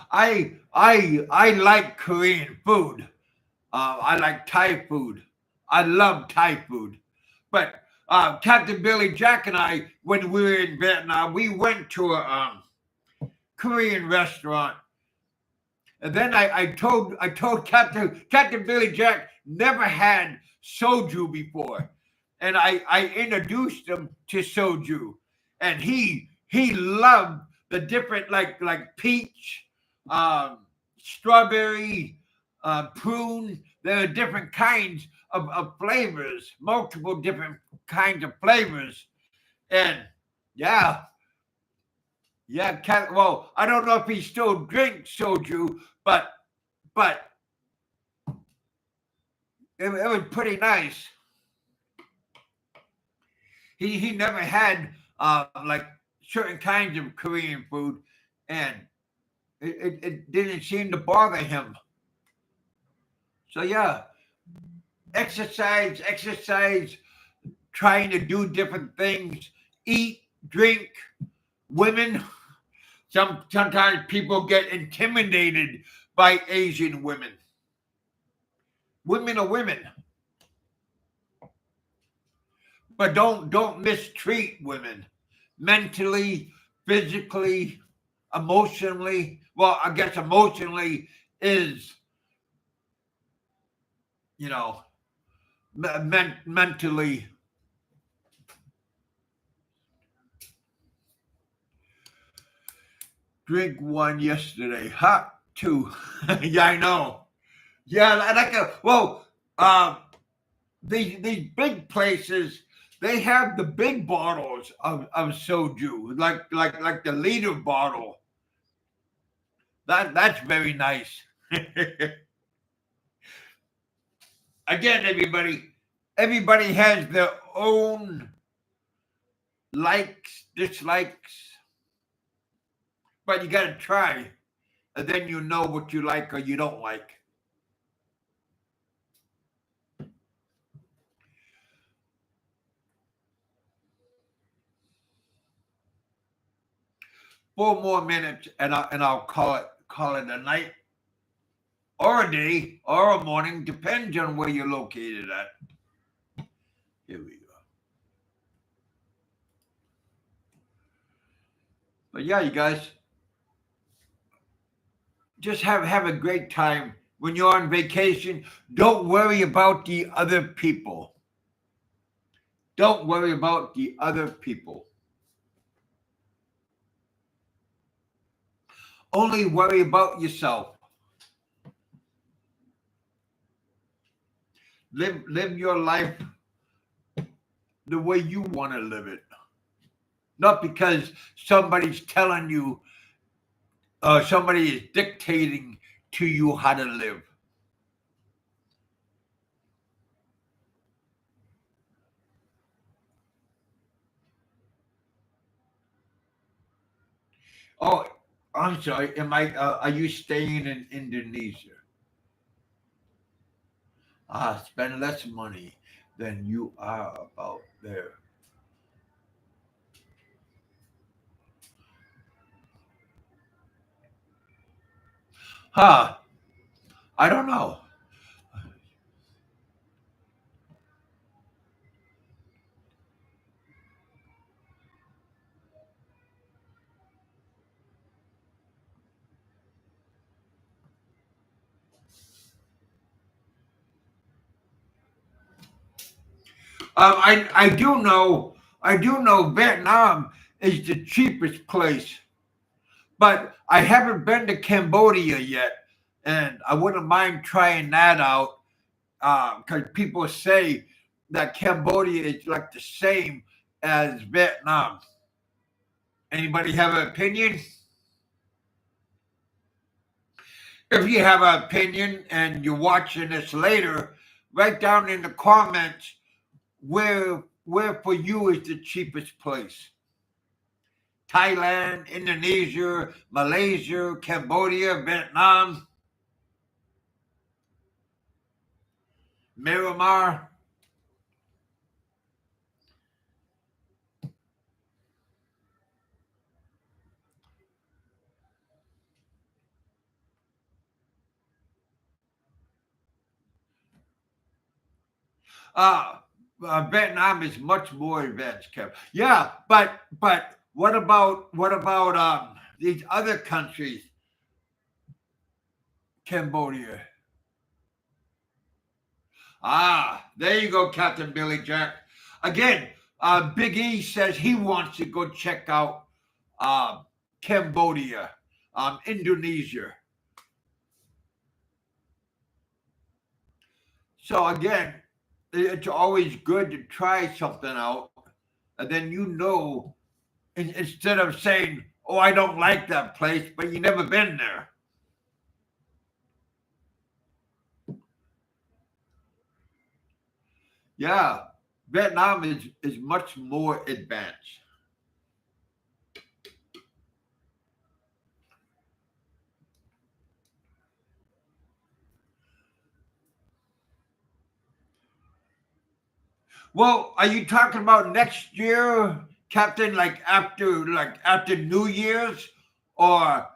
I like Korean food. I like Thai food. I love Thai food. But Captain Billy Jack and I, when we were in Vietnam, we went to a Korean restaurant. And then I told Captain Billy Jack never had soju before, and I introduced him to soju, and he loved the different like peach, strawberry, prune. There are different kinds of flavors, multiple different kinds of flavors, and yeah, yeah. Well, I don't know if he still drinks soju, but it was pretty nice. He never had like certain kinds of Korean food, and it didn't seem to bother him. So yeah, exercise, trying to do different things, eat, drink, women. Sometimes people get intimidated by Asian women. Women are women, but don't mistreat women mentally, physically, emotionally. Well, I guess emotionally is, you know, mentally. Drink one yesterday, hot two. Yeah, I know. Yeah, like uh, these big places, they have the big bottles of soju, like the liter bottle. That's very nice. Again, everybody has their own likes, dislikes, but you gotta try, and then you know what you like or you don't like. 4 more minutes, and I'll call it a night or a day or a morning, depends on where you're located at. Here we go. But yeah, you guys, just have a great time when you're on vacation. Don't worry about the other people. Don't worry about the other people. Only worry about yourself. Live your life the way you want to live it. Not because somebody's telling you, somebody is dictating to you how to live. Oh, I'm sorry. Am I? Are you staying in Indonesia? Spend less money than you are about there. Huh? I don't know. I do know. I do know Vietnam is the cheapest place, but I haven't been to Cambodia yet, and I wouldn't mind trying that out because people say that Cambodia is like the same as Vietnam. Anybody have an opinion? If you have an opinion and you're watching this later, write down in the comments where for you is the cheapest place. Thailand, Indonesia, Malaysia, Cambodia, Vietnam, Myanmar. Uh, Vietnam is much more advanced, Kev. Yeah, but what about these other countries? Cambodia. There you go, Captain Billy Jack. Again, Big E says he wants to go check out Cambodia, Indonesia. So again, it's always good to try something out, and then instead of saying, "Oh, I don't like that place," but you never been there. Yeah, Vietnam is much more advanced. Well, are you talking about next year, Captain? Like after New Year's, or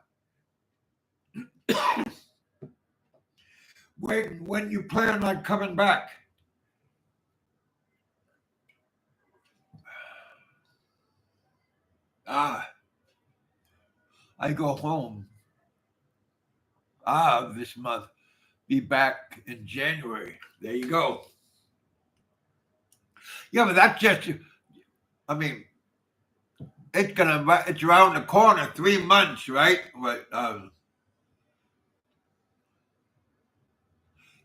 when you plan on coming back? Ah, I go home this month. Be back in January. There you go. Yeah, but that's just. I mean, it's around the corner. 3 months, right? What?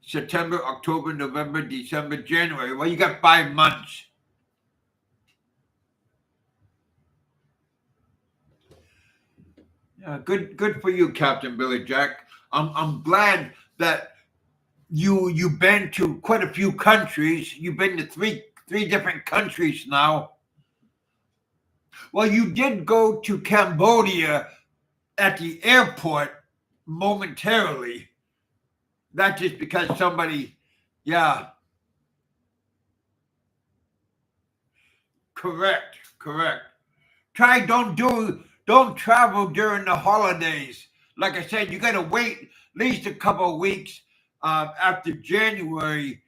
September, October, November, December, January. Well, you got 5 months. Yeah, good for you, Captain Billy Jack. I'm glad that you've been to quite a few countries. You've been to three different countries now. Well, you did go to Cambodia at the airport momentarily. Not just because somebody, yeah, correct. Don't travel during the holidays. Like I said, you got to wait at least a couple of weeks after January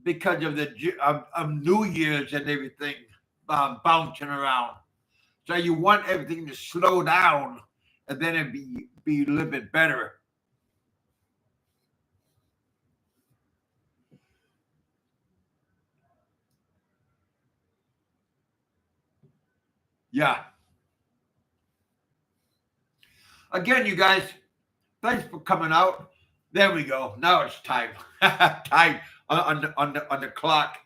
because of of New Year's and everything bouncing around. So you want everything to slow down, and then it be a little bit better. Yeah. Again, you guys, thanks for coming out. There we go. Now it's time. Time on the clock.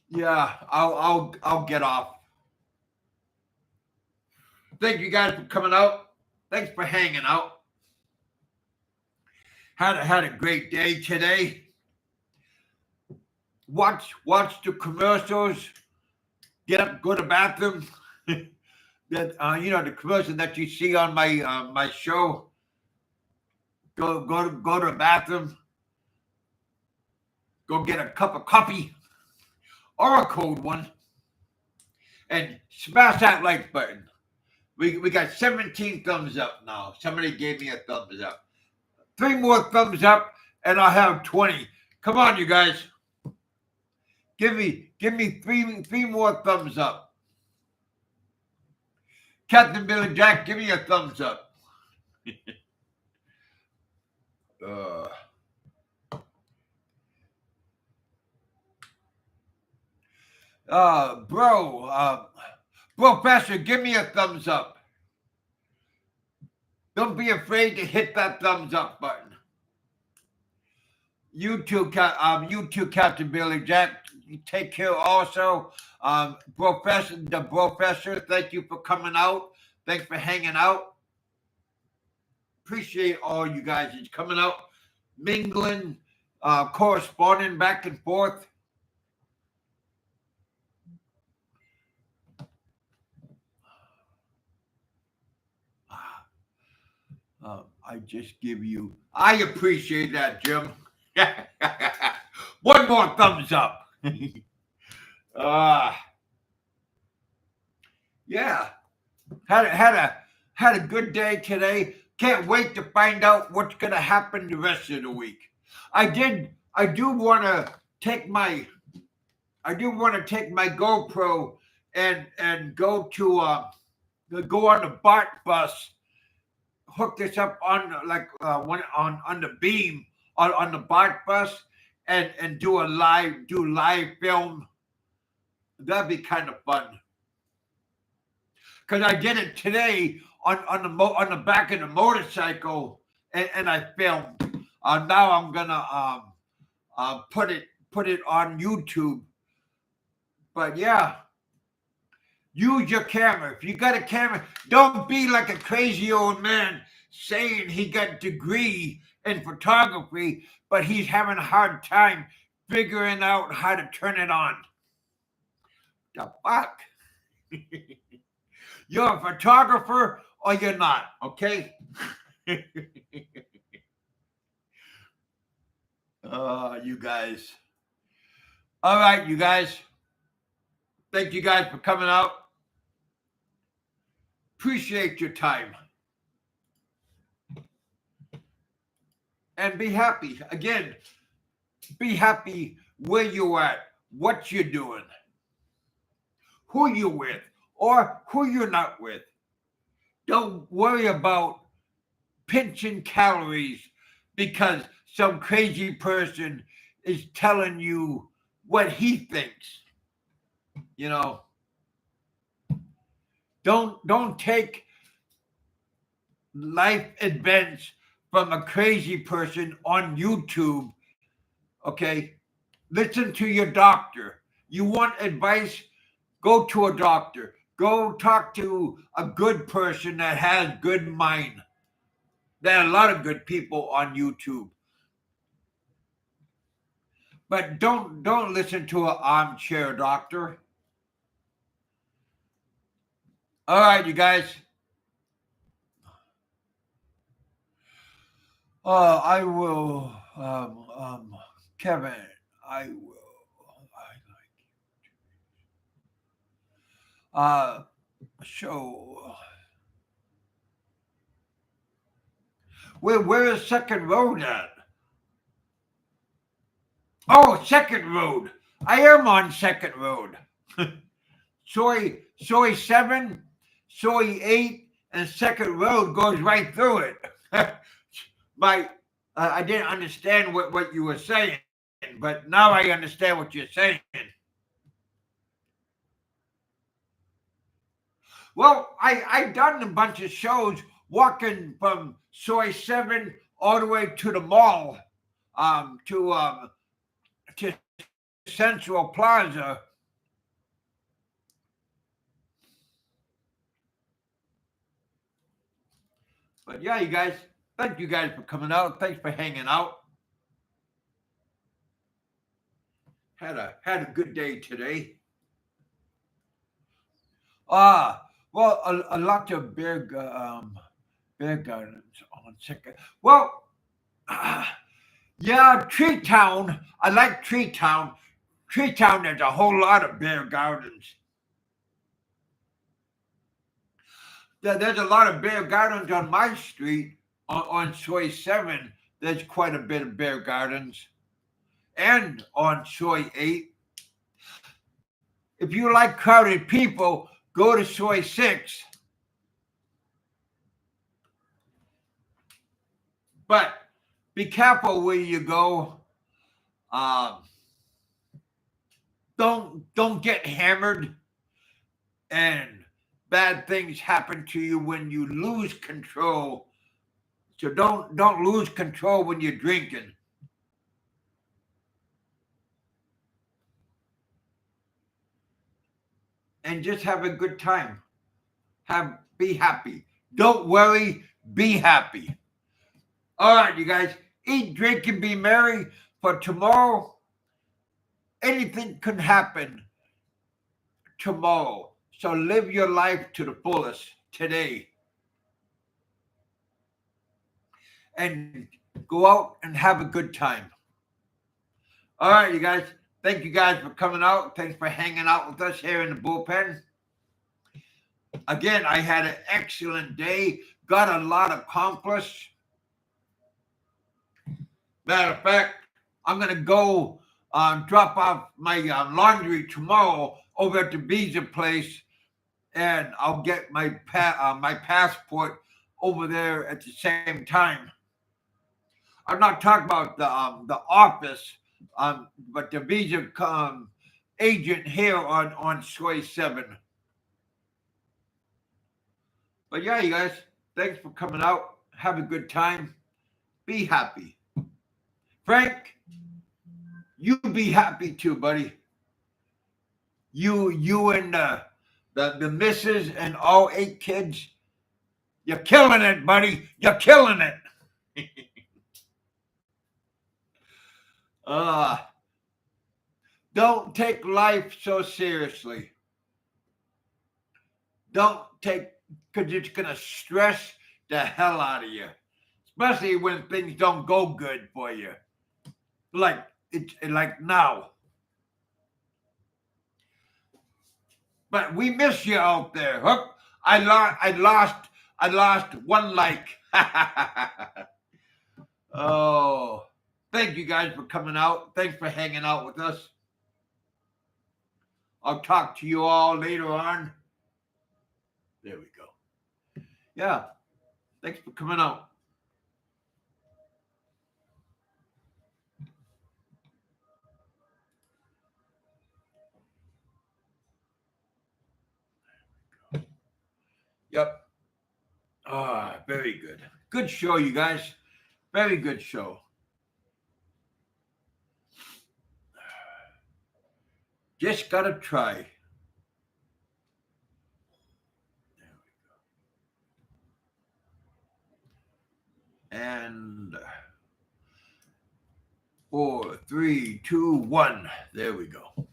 Yeah, I'll get off. Thank you guys for coming out. Thanks for hanging out. Had a great day today. Watch the commercials. Get up, go to the bathroom. That the commercial that you see on my show. Go to the bathroom. Go get a cup of coffee or a cold one, and smash that like button. We got 17 thumbs up now. Somebody gave me a thumbs up. 3 more thumbs up, and I'll have 20. Come on, you guys. Give me three more thumbs up. Captain Billy Jack, give me a thumbs up. uh, Professor, give me a thumbs up. Don't be afraid to hit that thumbs up button. You too, Captain Billy Jack. You take care also. The professor, thank you for coming out. Thanks for hanging out. Appreciate all you guys that's coming out, mingling, corresponding back and forth. I just give you. I appreciate that, Jim. One more thumbs up. uh, yeah, had a good day today. Can't wait to find out what's gonna happen the rest of the week. I do want to take my GoPro and go on the BART bus, hook this up on on the beam on the BART bus, and do live film. That'd be kind of fun. Because I did it today on the back of the motorcycle, and I filmed. Now I'm gonna put it on YouTube. But yeah, use your camera. If you got a camera, don't be like a crazy old man saying he got a degree in photography, but he's having a hard time figuring out how to turn it on. The fuck? You're a photographer or you're not, okay? You guys. All right, you guys. Thank you guys for coming out. Appreciate your time. And be happy. Again, be happy where you're at, what you're doing, who you're with, or who you're not with. Don't worry about pinching calories because some crazy person is telling you what he thinks. You know, don't take life events from a crazy person on YouTube. Okay, listen to your doctor. You want advice? Go to a doctor. Go talk to a good person that has good mind. There are a lot of good people on YouTube. But don't listen to an armchair doctor. All right, you guys. I will, Kevin. I will. I like. So where is Second Road at? Oh, Second Road. I am on Second Road. Soy 7, Soy 8, and Second Road goes right through it. I didn't understand what you were saying, but now I understand what you're saying. Well, I done a bunch of shows walking from Soy 7 all the way to the mall, to Central Plaza. But yeah, you guys, thank you guys for coming out. Thanks for hanging out. Had a good day today. Well, a lot of bear gardens on Second. Well, yeah, Tree Town. I like Tree Town. Tree Town has a whole lot of bear gardens. There's a lot of bear gardens on my street on Soy 7. There's quite a bit of bear gardens. And on Soy 8. If you like crowded people, go to Soy 6. But be careful where you go. Don't get hammered, and bad things happen to you when you lose control. So don't lose control when you're drinking. And just have a good time. Be happy. Don't worry, be happy. All right, you guys, eat, drink, and be merry. For tomorrow, anything can happen tomorrow. So live your life to the fullest today. And go out and have a good time. All right, you guys. Thank you guys for coming out. Thanks for hanging out with us here in the bullpen. Again, I had an excellent day. Got a lot accomplished. Matter of fact, I'm going to go drop off my laundry tomorrow over at the visa place, and I'll get my passport over there at the same time. I'm not talking about the office, but the visa agent here on Soy 7. But yeah, you guys, thanks for coming out. Have a good time. Be happy. Frank, you be happy too, buddy. You and the missus and all 8 kids, you're killing it, buddy. You're killing it. Don't take life so seriously. Don't take, because it's going to stress the hell out of you, especially when things don't go good for you. like it's like now. But we miss you out there. Hook. I lost one like. Oh, thank you guys for coming out. Thanks for hanging out with us. I'll talk to you all later on. There we go. Yeah. Thanks for coming out. Yep. Ah, very good. Good show, you guys. Very good show. Just gotta try. And 4, 3, 2, 1. There we go.